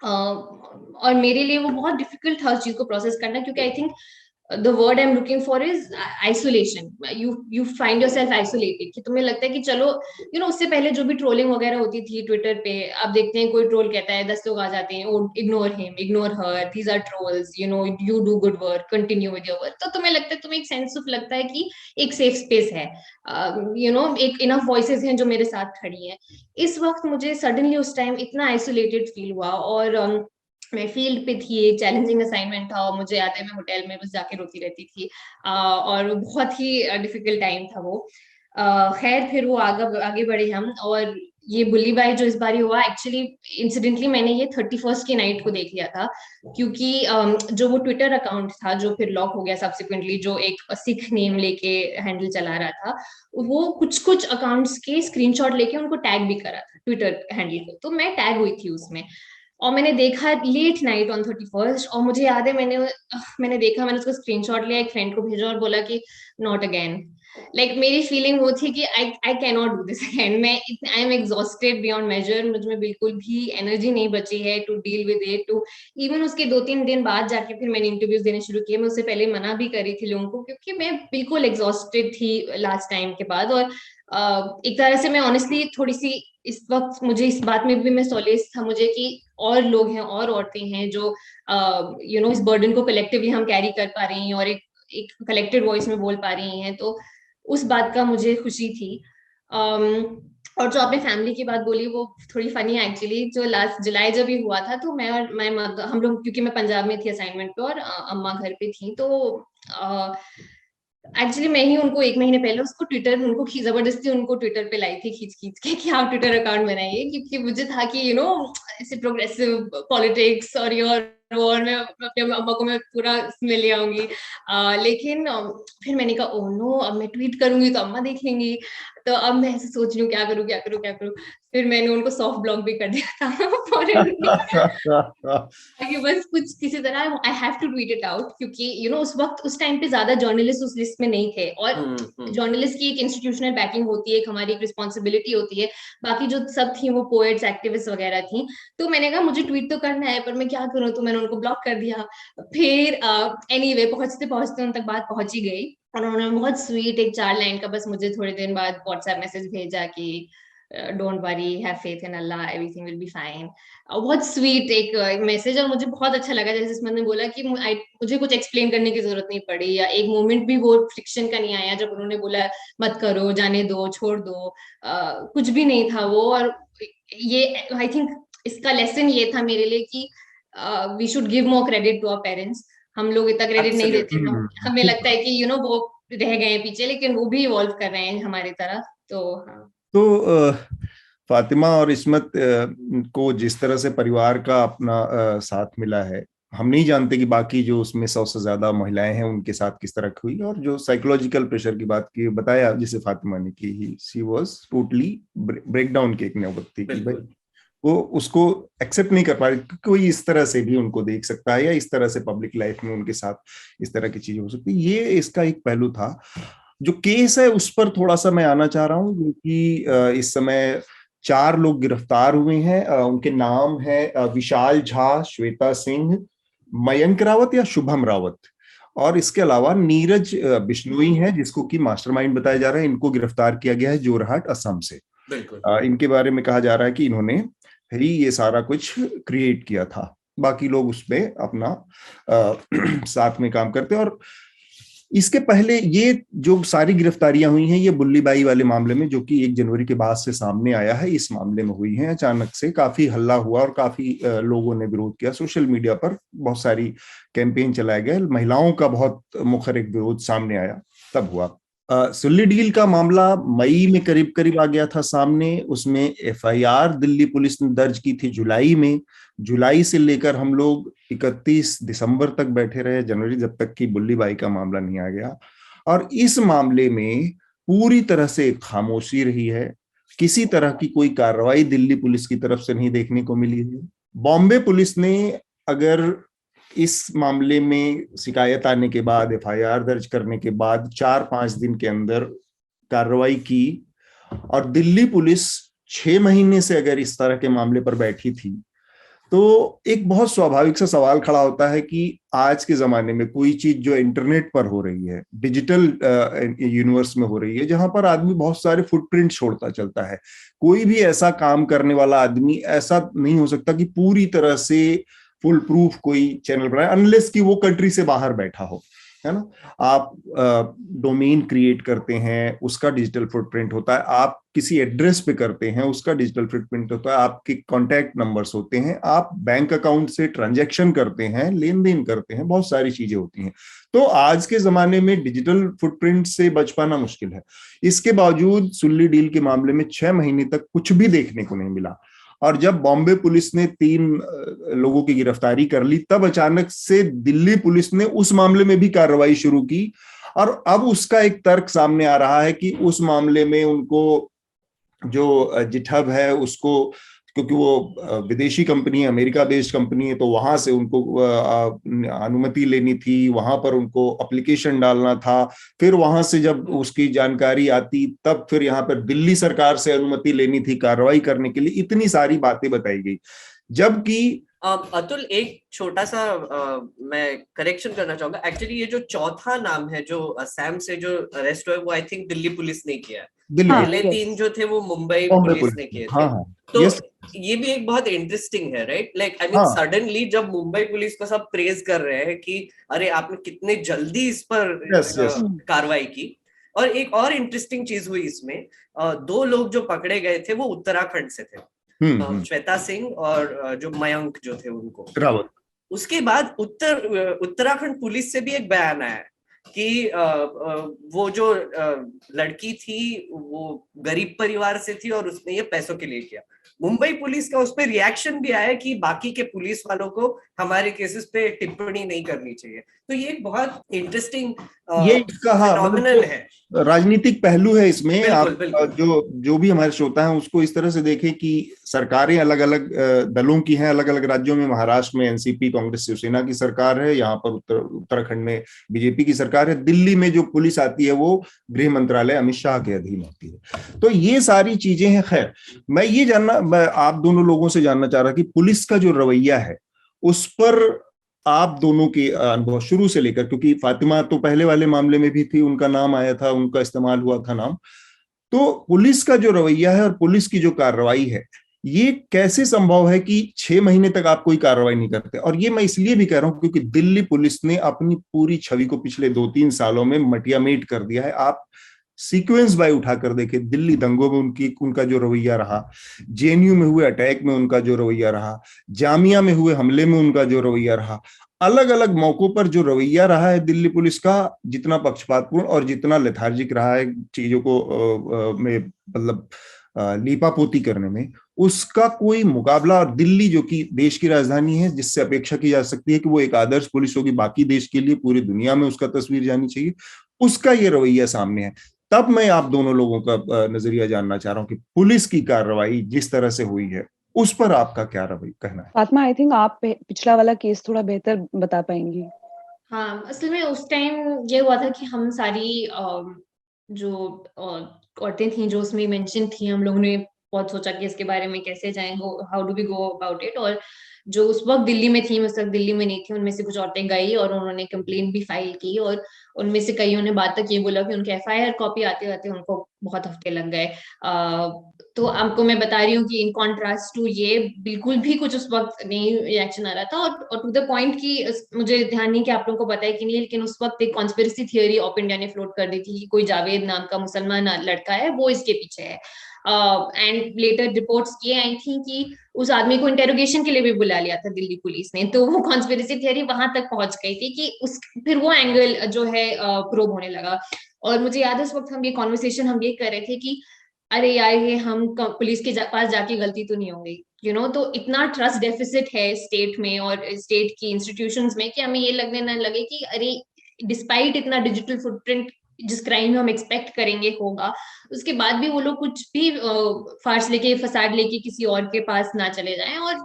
D: और मेरे लिए वो बहुत डिफिकल्ट था उस चीज को प्रोसेस करना, क्योंकि I think the word I am looking for is isolation. You find yourself isolated, कि तुम्हें लगता है कि चलो उससे पहले जो भी ट्रोलिंग वगैरह होती थी ट्विटर पे, अब देखते हैं कोई ट्रोल कहता है 10 लोग आ जाते हैं, ignore him, ignore her, these are trolls, you do good work, continue with your work. तो तुम्हें लगता है, तुम्हें एक सेंस ऑफ लगता है कि एक सेफ स्पेस है, एक इनफ वॉइसेस हैं जो मेरे साथ खड़ी हैं। इस वक्त मुझे सडनली उस टाइम इतना आइसोलेटेड फील हुआ, और मैं फील्ड पे थी, एक चैलेंजिंग असाइनमेंट था, और मुझे याद है मैं होटल में बस जाके रोती रहती थी, और बहुत ही डिफिकल्ट टाइम था वो। खैर फिर वो आगे बढ़े हम, और ये बुल्ली बाई जो इस बार हुआ, एक्चुअली इंसिडेंटली मैंने ये 31st की नाइट को देख लिया था, क्योंकि जो वो ट्विटर अकाउंट था जो फिर लॉक हो गया सब्सिक्वेंटली, जो एक सिख नेम लेके हैंडल चला रहा था, वो कुछ कुछ अकाउंट्स के स्क्रीनशॉट लेके उनको टैग भी करा था ट्विटर हैंडल को, तो मैं टैग हुई थी उसमें। और मैंने देखा लेट नाइट ऑन 31st, और मुझे याद है मैंने देखा, मैंने उसको स्क्रीनशॉट लिया, एक फ्रेंड को भेजा और बोला कि नॉट अगेन। लाइक मेरी फीलिंग वो थी कि I can not do this again, I am exhausted beyond measure, मुझ में बिल्कुल भी एनर्जी नहीं बची है to deal with it, to even उसके 2-3 दिन बाद जाके फिर मैंने इंटरव्यूज देने शुरू किए। मैं उससे पहले मना भी करी थी लोगों को, क्योंकि मैं बिल्कुल एग्जॉस्टेड थी लास्ट टाइम के बाद। और एक तरह से मैं ऑनेस्टली थोड़ी सी इस वक्त, मुझे इस बात में भी मैं सॉलेस था मुझे कि और लोग हैं और औरतें हैं जो इस बर्डन को कलेक्टिवली हम कैरी कर पा रही हैं, और एक कलेक्टेड वॉइस में बोल पा रही हैं, तो उस बात का मुझे खुशी थी। और जो आपने फैमिली की बात बोली वो थोड़ी फनी है एक्चुअली। जो लास्ट जुलाई जब ये हुआ था, तो मैं और हम लोग, क्योंकि मैं पंजाब में थी असाइनमेंट पे और अम्मा घर पे थी, तो एक्चुअली मैं ही उनको 1 महीने पहले उसको ट्विटर, उनको जबरदस्ती उनको ट्विटर पे लाई थी खींच खींच के कि आप ट्विटर अकाउंट बनाइए, क्योंकि मुझे था कि ऐसे प्रोग्रेसिव पॉलिटिक्स और और मैं अपने अम्मा को मैं पूरा इसमें ले आऊंगी। लेकिन फिर मैंने कहा ओह नो, अब मैं ट्वीट करूंगी तो अम्मा देख लेंगी, तो अब मैं ऐसे सोच रही हूँ क्या करूँ क्या करूँ क्या करूँ। फिर मैंने उनको सॉफ्ट ब्लॉक भी कर दिया था कि बस कुछ किसी तरह I have to tweet it out, क्योंकि उस वक्त उस टाइम पे ज्यादा जर्नलिस्ट उस लिस्ट में नहीं थे, और जर्नलिस्ट की एक इंस्टीट्यूशनल बैकिंग होती है, एक हमारी एक रिस्पॉन्सिबिलिटी होती है, बाकी जो सब थी वो पोएट्स एक्टिविस्ट वगैरह थी। तो मैंने कहा मुझे ट्वीट तो करना है, पर मैं क्या करूँ, तो मैंने उनको ब्लॉक कर दिया। फिर एनीवे पहुंचते पहुंचते उन तक बात पहुंच ही गई, और उन्होंने बहुत स्वीट एक 4 लाइन का बस मुझे थोड़े दिन बाद व्हाट्सएप मैसेज भेजा कि don't worry, have faith in Allah, everything will be fine. बहुत स्वीट एक मैसेज, और मुझे बहुत अच्छा लगा जैसे जिसमें उन्होंने बोला कि मुझे कुछ एक्सप्लेन करने की जरूरत नहीं पड़ी, या एक मोमेंट भी वो फ्रिक्शन का नहीं आया जब उन्होंने बोला मत करो, जाने दो, छोड़ दो, कुछ भी नहीं था वो। और ये आई थिंक इसका लेसन ये था मेरे लिए कि we should give more credit to our parents. हम लोग इतना क्रेडिट नहीं देते, हमें लगता है कि वो रह गए हैं पीछे, लेकिन वो भी इवॉल्व कर रहे हैं हमारी तरह। तो हाँ।
A: तो फातिमा और इस्मत को जिस तरह से परिवार का अपना साथ मिला है, हम नहीं जानते कि बाकी जो उसमें 100 से ज्यादा महिलाएं हैं उनके साथ किस तरह हुई। और जो साइकोलॉजिकल प्रेशर की बात की बताया जिसे फातिमा ने की, she was totally break down की एक नौबत थी कि भाई वो उसको एक्सेप्ट नहीं कर पा रही कि कोई इस तरह से भी उनको देख सकता है, या इस तरह से पब्लिक लाइफ में उनके साथ इस तरह की चीजें हो सकती। ये इसका एक पहलू था। जो केस है उस पर थोड़ा सा मैं आना चाह रहा हूँ, क्योंकि इस समय 4 लोग गिरफ्तार हुए हैं। उनके नाम है विशाल झा, श्वेता सिंह, मयंक रावत या शुभम रावत, और इसके अलावा नीरज बिश्नोई है जिसको कि मास्टरमाइंड बताया जा रहा है। इनको गिरफ्तार किया गया है जोरहाट, असम से। इनके बारे में कहा जा रहा है कि इन्होंने ही ये सारा कुछ क्रिएट किया था, बाकी लोग उसमें अपना साथ में काम करते हैं। और इसके पहले ये जो सारी गिरफ्तारियां हुई हैं, ये बुल्ली बाई वाले मामले में, जो कि 1 जनवरी के बाद से सामने आया है, इस मामले में हुई हैं। अचानक से काफी हल्ला हुआ और काफी लोगों ने विरोध किया। सोशल मीडिया पर बहुत सारी कैंपेन चलाए गए, महिलाओं का बहुत मुखर एक विरोध सामने आया, तब हुआ। सुल्ली डील का मामला मई में करीब करीब आ गया था सामने। उसमें एफआईआर दिल्ली पुलिस ने दर्ज की थी जुलाई में। जुलाई से लेकर हम लोग 31 दिसंबर तक बैठे रहे, जनवरी, जब तक कि बुल्ली बाई का मामला नहीं आ गया। और इस मामले में पूरी तरह से खामोशी रही है। किसी तरह की कोई कार्रवाई दिल्ली पुलिस की तरफ से नहीं देखने को मिली है। बॉम्बे पुलिस ने अगर इस मामले में शिकायत आने के बाद, एफआईआर दर्ज करने के बाद 4-5 दिन के अंदर कार्रवाई की, और दिल्ली पुलिस 6 महीने से अगर इस तरह के मामले पर बैठी थी, तो एक बहुत स्वाभाविक सा सवाल खड़ा होता है कि आज के जमाने में कोई चीज जो इंटरनेट पर हो रही है, डिजिटल यूनिवर्स में हो रही है, जहां पर आदमी बहुत सारे फुटप्रिंट छोड़ता चलता है, कोई भी ऐसा काम करने वाला आदमी ऐसा नहीं हो सकता कि पूरी तरह से फुल प्रूफ कोई चैनल बनाए, अनलेस कि वो कंट्री से बाहर बैठा हो, है ना। आप डोमेन क्रिएट करते हैं, उसका डिजिटल फुटप्रिंट होता है, आप किसी एड्रेस पे करते हैं, उसका डिजिटल फुटप्रिंट होता है, आपके कॉन्टैक्ट नंबर्स होते हैं, आप बैंक अकाउंट से ट्रांजैक्शन करते हैं, लेन देन करते हैं, बहुत सारी चीजें होती हैं। तो आज के जमाने में डिजिटल फुटप्रिंट से बच पाना मुश्किल है। इसके बावजूद सुल्ली डील के मामले में 6 महीने तक कुछ भी देखने को नहीं मिला, और जब बॉम्बे पुलिस ने 3 लोगों की गिरफ्तारी कर ली, तब अचानक से दिल्ली पुलिस ने उस मामले में भी कार्रवाई शुरू की। और अब उसका एक तर्क सामने आ रहा है कि उस मामले में उनको जो जिठब है उसको, क्योंकि वो विदेशी कंपनी है, अमेरिका बेस्ड कंपनी है, तो वहां से उनको अनुमति लेनी थी, वहां पर उनको एप्लीकेशन डालना था, फिर वहां से जब उसकी जानकारी आती तब फिर यहाँ पर दिल्ली सरकार से अनुमति लेनी थी कार्रवाई करने के लिए। इतनी सारी बातें बताई गई, जबकि
C: अतुल एक छोटा सा मैं करेक्शन करना चाहूंगा। एक्चुअली ये जो चौथा नाम है जो असम से जो अरेस्ट हुआ है, वो आई थिंक दिल्ली पुलिस ने किया है। पहले 3 जो थे वो मुंबई पुलिस ने किए थे।
A: हाँ,
C: तो ये भी एक बहुत इंटरेस्टिंग है, right? Like I mean suddenly जब मुंबई पुलिस को सब प्रेज कर रहे हैं कि अरे आपने कितने जल्दी इस पर कार्रवाई की। और एक और इंटरेस्टिंग चीज हुई इसमें, 2 लोग जो पकड़े गए थे वो उत्तराखंड से थे, श्वेता सिंह और जो मयंक जो थे उनको रावत। उसके बाद उत्तराखंड पुलिस से भी एक बयान आया कि वो जो लड़की थी वो गरीब परिवार से थी और उसने ये पैसों के लिए किया। मुंबई पुलिस का उस पर रिएक्शन भी आया कि बाकी के पुलिस वालों को हमारे केसेस पे टिप्पणी नहीं करनी चाहिए। तो ये एक बहुत इंटरेस्टिंग
A: ये इसका
C: फिनोमिनल है,
A: राजनीतिक पहलू है इसमें।
C: बिल्कुल, बिल्कुल।
A: जो भी हमारे श्रोता हैं उसको इस तरह से देखें कि सरकारें अलग अलग दलों की हैं, अलग अलग राज्यों में। महाराष्ट्र में एनसीपी कांग्रेस शिवसेना की सरकार है, यहाँ पर उत्तराखंड में बीजेपी की सरकार है, दिल्ली में जो पुलिस आती है वो गृह मंत्रालय अमित शाह के अधीन होती है। तो ये सारी चीजें हैं। खैर, मैं आप दोनों लोगों से जानना चाह रहा कि पुलिस का जो रवैया है उस पर आप दोनों के अनुभव शुरू से लेकर, क्योंकि फातिमा तो पहले वाले मामले में भी थी, उनका नाम आया था, उनका इस्तेमाल हुआ था नाम। तो पुलिस का जो रवैया है और पुलिस की जो कार्रवाई है, ये कैसे संभव है कि 6 महीने तक आप कोई कार्रवाई नहीं करते? और ये मैं इसलिए भी कह रहा हूं क्योंकि दिल्ली पुलिस ने अपनी पूरी छवि को पिछले 2-3 सालों में मटियामेट कर दिया है। आप सीक्वेंस बाय उठाकर देखे, दिल्ली दंगों में उनका जो रवैया रहा, जेएनयू में हुए अटैक में उनका जो रवैया रहा, जामिया में हुए हमले में उनका जो रवैया रहा, अलग अलग मौकों पर जो रवैया रहा है दिल्ली पुलिस का, जितना पक्षपातपूर्ण और जितना लेथार्जिक रहा है चीजों को में मतलब लीपापोती करने में, उसका कोई मुकाबला। और दिल्ली जो कि देश की राजधानी है, जिससे अपेक्षा की जा सकती है कि वो एक आदर्श पुलिस होगी बाकी देश के लिए, पूरी दुनिया में उसका तस्वीर जानी चाहिए, उसका ये रवैया सामने है। तब मैं आप दोनों लोगों का नजरिया जानना चाह रहा हूं कि पुलिस की कार्रवाई जिस तरह से हुई है उस पर आपका क्या रवैया कहना है?
B: फातिमा, आई थिंक आप पिछला वाला केस थोड़ा बेहतर बता पाएंगी।
D: हाँ, असल में उस टाइम ये हुआ था कि हम सारी जो औरतें थी जो उसमें मेंशन थी, हम लोगों ने बहुत सोचा कि इसके बारे में कैसे जाएं, how do we go about it. और जो उस वक्त दिल्ली में थी, उस वक्त दिल्ली में नहीं थी, उनमें से कुछ औरतें गई और उन्होंने कंप्लेंट भी फाइल की। और उनमें से कईयों ने बात तक ये बोला कि उनके एफआईआर कॉपी आते आते उनको बहुत हफ्ते लग गए। तो आपको मैं बता रही हूँ कि इन कॉन्ट्रास्ट टू ये बिल्कुल भी कुछ उस वक्त नहीं रिएक्शन आ रहा था। और टू द पॉइंट कि मुझे ध्यान नहीं कि आप लोगों को पता है कि नहीं, लेकिन उस वक्त एक कॉन्स्पिरेसी थियोरी ऑफ इंडिया ने फ्लोट कर दी थी कि कोई जावेद नाम का मुसलमान लड़का है, वो इसके पीछे है। एंड लेटर रिपोर्ट्स ये आई थी कि उस आदमी को इंटेरोगेशन के लिए भी बुला लिया था दिल्ली पुलिस ने। तो वो कॉन्स्पिरेसी थियरी वहां तक पहुंच गई थी कि फिर वो एंगल जो है प्रोब होने लगा। और मुझे याद है उस वक्त हम ये कॉन्वर्सेशन हम ये कर रहे थे कि अरे यार, ये हम पुलिस के पास जाके गलती तो नहीं होगी, यू नो। तो इतना ट्रस्ट डेफिसिट है स्टेट में और स्टेट की इंस्टीट्यूशंस में कि हमें ये लगने ना लगे कि अरे डिस्पाइट इतना डिजिटल फुटप्रिंट जिस क्राइम में हम एक्सपेक्ट करेंगे होगा, उसके बाद भी वो लोग कुछ भी फार्स लेके फसाद लेके किसी और के पास ना चले जाएं। और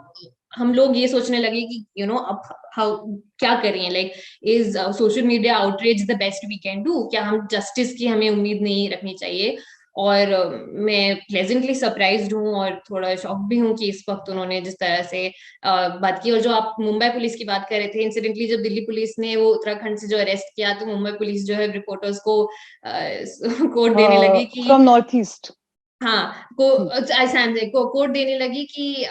D: हम लोग ये सोचने लगे कि यू नो अब हाउ क्या करें, like is social media outreach the best we can do? क्या हम जस्टिस की हमें उम्मीद नहीं रखनी चाहिए? और मैं प्लेजेंटली सरप्राइज्ड हूँ और थोड़ा शॉक भी हूँ कि इस वक्त उन्होंने जिस तरह से बात की। और जो आप मुंबई पुलिस की बात कर रहे थे, इंसिडेंटली जब दिल्ली पुलिस ने वो उत्तराखंड से जो अरेस्ट किया, तो मुंबई पुलिस जो है रिपोर्टर्स को कोड देने लगी कि
B: फ्रॉम नॉर्थ ईस्ट,
D: हाँ कोड देने लगी कि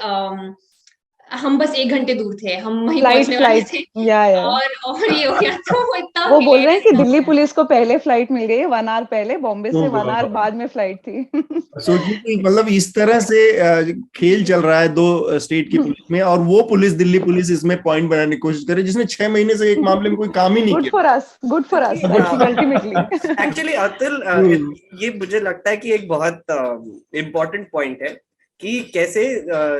D: हम बस 1 घंटे दूर थे, हम वहीं पहुंचने वाले थे।
B: या
D: और ये हो गया, तो वो इतना
B: वो बोल रहे हैं कि
D: hilarious
B: दिल्ली
D: था।
B: पुलिस को पहले फ्लाइट मिल गई 1 आवर पहले, बॉम्बे से 1 आवर
A: तो
B: बाद में फ्लाइट थी।
A: सोचिए कि मतलब इस तरह से खेल चल रहा है दो स्टेट की पुलिस में, और वो पुलिस, दिल्ली पुलिस, इसमें पॉइंट बनाने की कोशिश करे जिसने 6 महीने से एक मामले में कोई काम ही नहीं
B: गुड
A: किया।
B: For us, good for us, I think ultimately.
C: Actually Atul, ये मुझे लगता है कि एक बहुत इम्पोर्टेंट पॉइंट है कि कैसे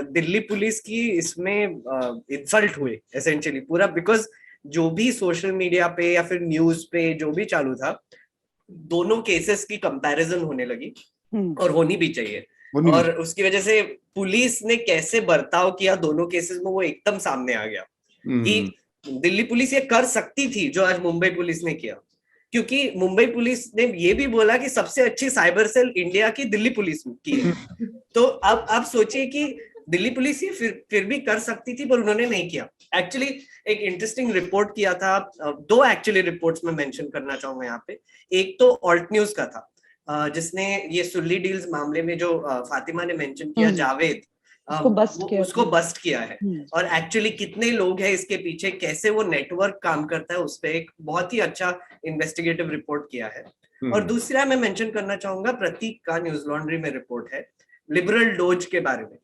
C: दिल्ली पुलिस की इसमें इंसल्ट हुए एसेंशियली पूरा, बिकॉज जो भी सोशल मीडिया पे या फिर न्यूज पे जो भी चालू था, दोनों केसेस की कंपैरिजन होने लगी, और होनी भी चाहिए। और उसकी वजह से पुलिस ने कैसे बर्ताव किया दोनों केसेस में, वो एकदम सामने आ गया कि दिल्ली पुलिस ये कर सकती थी जो आज मुंबई पुलिस ने किया, क्योंकि मुंबई पुलिस ने ये भी बोला कि सबसे अच्छी साइबर सेल इंडिया की दिल्ली पुलिस की है। तो अब आप सोचिए कि दिल्ली पुलिस ये फिर भी कर सकती थी, पर उन्होंने नहीं किया। एक्चुअली एक इंटरेस्टिंग रिपोर्ट किया था, दो एक्चुअली रिपोर्ट्स में मेंशन करना चाहूंगा यहाँ पे। एक तो ऑल्ट न्यूज का था, जिसने ये सुल्ली डील्स मामले में जो फातिमा ने मेंशन किया, जावेद, उसको बस्ट किया है, और एक्चुअली कितने लोग हैं इसके पीछे, कैसे वो नेटवर्क काम करता है, उस पर एक बहुत ही अच्छा इन्वेस्टिगेटिव रिपोर्ट किया है। और दूसरा मैं मेंशन करना चाहूंगा, प्रतीक का न्यूज लॉन्ड्री में रिपोर्ट है लिबरल डोज के बारे में,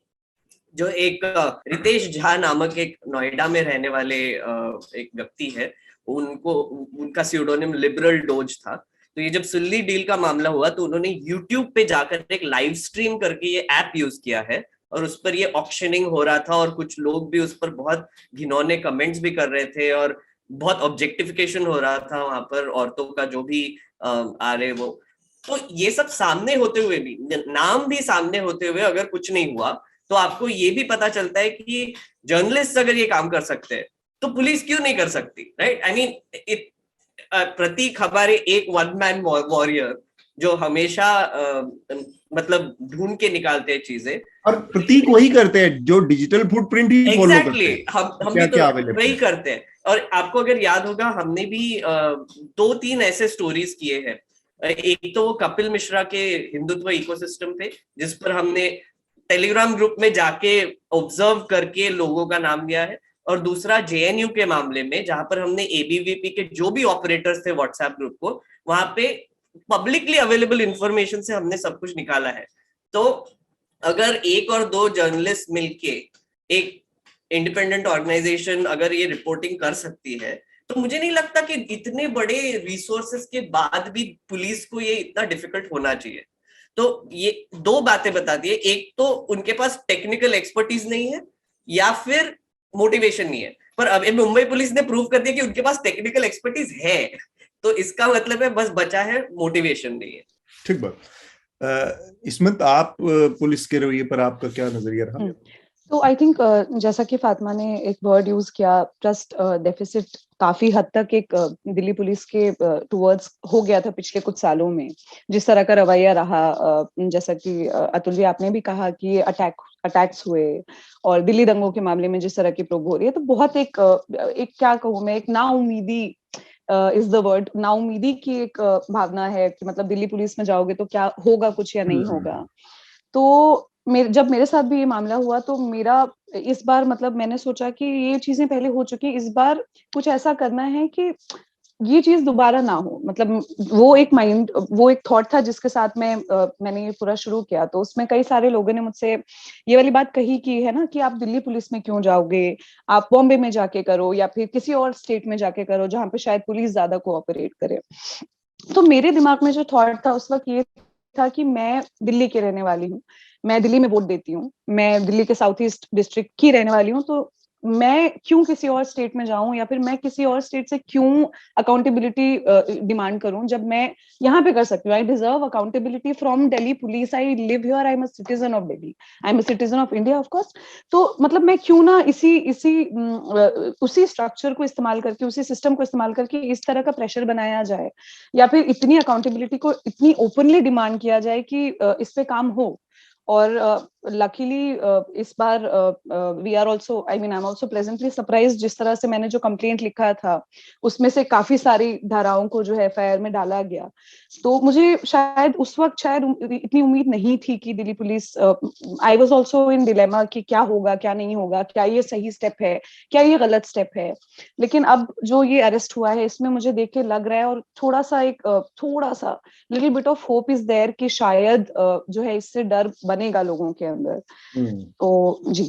C: जो एक रितेश झा नामक एक नोएडा में रहने वाले एक व्यक्ति है, उनका स्यूडोनिम लिबरल डोज था। तो ये जब सुल्ली डील का मामला हुआ तो उन्होंने यूट्यूब पे जाकर एक लाइव स्ट्रीम करके ये ऐप यूज किया है, और उस पर ये ऑक्शनिंग हो रहा था, और कुछ लोग भी उस पर बहुत घिनौने कमेंट्स भी कर रहे थे, और बहुत ऑब्जेक्टिफिकेशन हो रहा था वहां पर औरतों का, जो भी आ रहे वो। तो ये सब सामने होते हुए भी, नाम भी सामने होते हुए अगर कुछ नहीं हुआ, तो आपको ये भी पता चलता है कि जर्नलिस्ट अगर ये काम कर सकते हैं तो पुलिस क्यों नहीं कर सकती, राइट? आई मीन, प्रतीक हमारे एक वन मैन वॉरियर जो हमेशा मतलब ढूंढ के निकालते हैं चीजें,
A: और प्रतीक वही करते हैं जो डिजिटल फुटप्रिंट ही फॉलो करते हैं।
C: हम भी तो वही करते हैं। और आपको अगर याद होगा, हमने भी 2-3 ऐसे स्टोरीज किए हैं। एक तो वो कपिल मिश्रा के हिंदुत्व इकोसिस्टम पे, जिस पर हमने टेलीग्राम ग्रुप में जाके ऑब्जर्व करके लोगों का नाम लिया है, और दूसरा जेएनयू के मामले में, जहां पर हमने एबीवीपी के जो भी ऑपरेटर्स थे व्हाट्सएप ग्रुप को, वहां पे पब्लिकली अवेलेबल इंफॉर्मेशन से हमने सब कुछ निकाला है। तो अगर एक और दो जर्नलिस्ट मिलके एक इंडिपेंडेंट ऑर्गेनाइजेशन अगर ये रिपोर्टिंग कर सकती है, तो मुझे नहीं लगता कि इतने बड़े रिसोर्सेस के बाद भी पुलिस को ये इतना डिफिकल्ट होना चाहिए। तो ये दो बातें बताती है, एक तो उनके पास टेक्निकल एक्सपर्टीज नहीं है, या फिर मोटिवेशन नहीं है। पर अब मुंबई पुलिस ने प्रूव कर दिया कि उनके पास टेक्निकल एक्सपर्टीज है, तो इसका मतलब है बस बचा है मोटिवेशन नहीं है।
A: ठीक बात। इस्मत, आप पुलिस के रवैये पर आपका क्या नजरिया रहा?
B: तो आई थिंक जैसा कि फातिमा ने एक वर्ड यूज किया, ट्रस्ट डेफिसिट काफी हद तक एक दिल्ली पुलिस के टुवर्ड्स हो गया था पिछले कुछ सालों में, जिस तरह का रवैया रहा। जैसा कि अतुल जी आपने भी कहा कि अटैक्स हुए, और दिल्ली दंगों के मामले में जिस तरह की प्रोब हो रही है, तो बहुत एक क्या कहूँ मैं, एक नाउमीदी इज द वर्ड, नाउमीदी की एक भावना है कि मतलब दिल्ली पुलिस में जाओगे तो क्या होगा कुछ या नहीं होगा। तो जब मेरे साथ भी ये मामला हुआ, तो मेरा इस बार मतलब मैंने सोचा कि ये चीजें पहले हो चुकी, इस बार कुछ ऐसा करना है कि ये चीज दोबारा ना हो। मतलब वो एक थॉट था जिसके साथ मैंने ये पूरा शुरू किया। तो उसमें कई सारे लोगों ने मुझसे ये वाली बात कही कि है ना, कि आप दिल्ली पुलिस में क्यों जाओगे, आप बॉम्बे में जाके करो या फिर किसी और स्टेट में जाके करो जहाँ पे शायद पुलिस ज्यादा कोऑपरेट करे। तो मेरे दिमाग में जो थॉट था उस वक्त ये था कि मैं दिल्ली की रहने वाली हूँ, मैं दिल्ली में वोट देती हूँ, मैं दिल्ली के साउथ ईस्ट डिस्ट्रिक्ट की रहने वाली हूँ, तो मैं क्यों किसी और स्टेट में जाऊं, या फिर मैं किसी और स्टेट से क्यों अकाउंटेबिलिटी डिमांड करूं जब मैं यहाँ पे कर सकती हूँ. I deserve accountability from Delhi police. I live here. I am a citizen of Delhi. I am a citizen of India of course. तो मतलब मैं क्यों ना उसी स्ट्रक्चर को इस्तेमाल करके, उसी सिस्टम को इस्तेमाल करके इस तरह का प्रेशर बनाया जाए, या फिर इतनी अकाउंटेबिलिटी को इतनी ओपनली डिमांड किया जाए कि इस पे काम हो. और लकीली इस बार we are also, I mean I am also pleasantly surprise, जिस तरह से मैंने जो कंप्लेंट लिखा था उसमें से काफी सारी धाराओं को जो है एफआईआर में डाला गया. तो मुझे शायद उस वक्त शायद इतनी उम्मीद नहीं थी कि Delhi police, I was also in dilemma कि क्या होगा क्या नहीं होगा, क्या ये सही स्टेप है, क्या ये गलत स्टेप है. लेकिन अब जो ये अरेस्ट हुआ है इसमें मुझे देख के लग रहा है, और थोड़ा सा little bit of hope is there कि शायद जो है इससे डर बनेगा लोगों के अंदर. तो जी,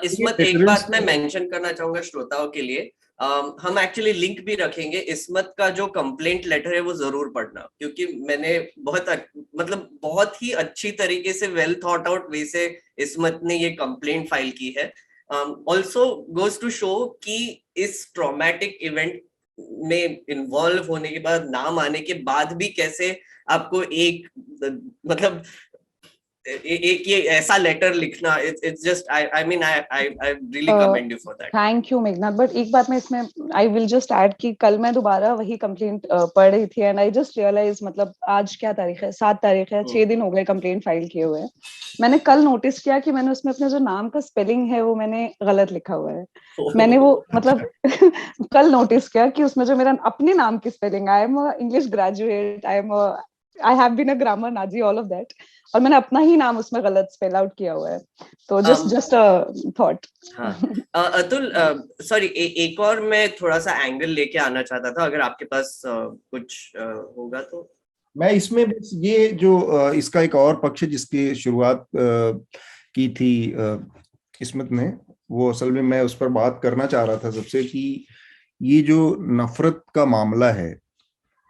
C: इसमत, एक बात मैं मेंशन करना चाहूंगा श्रोताओं के लिए. हम एक्चुअली लिंक भी रखेंगे. इसमत का जो कंप्लेंट लेटर है वो जरूर पढ़ना, क्योंकि मैंने बहुत ही अच्छी तरीके से वेल थॉट आउट वे से इसमत ने ये कंप्लेंट फाइल की है. ऑल्सो गोज टू शो कि इस ट्रॉमेटिक इवेंट में इन्वॉल्व होने के बाद, नाम आने के बाद भी कैसे आपको एक ये ऐसा लेटर लिखना, it's just I mean I really commend you for that.
B: Thank you Meghnath. But एक बात मैं इसमें आई विल जस्ट ऐड कि कल मैं दोबारा वही कंप्लेंट पढ़ रही थी, एंड आई जस्ट रियलाइज, मतलब आज क्या तारीख है, 7 तारीख है, 6 दिन हो गए कंप्लेंट फाइल किए हुए. मैंने कल नोटिस किया कि मैंने उसमें अपने जो नाम का स्पेलिंग है वो मैंने गलत लिखा हुआ है. मैंने वो मतलब कल नोटिस किया कि उसमें जो मेरा अपने नाम की spelling, I am English graduate, I have been a grammar Nazi, all of that, और मैंने अपना ही नाम उसमें गलत स्पेल आउट किया हुआ है. तो just a thought.
C: Atul, sorry, एक और मैं थोड़ा सा एंगल लेके आना चाहता था, अगर आपके पास कुछ होगा तो.
A: मैं इसमें बस ये जो इसका एक और पक्ष जिसकी शुरुआत की थी किस्मत ने, वो असल में मैं उस पर बात करना चाह रहा था सबसे, कि ये जो नफरत का मामला है,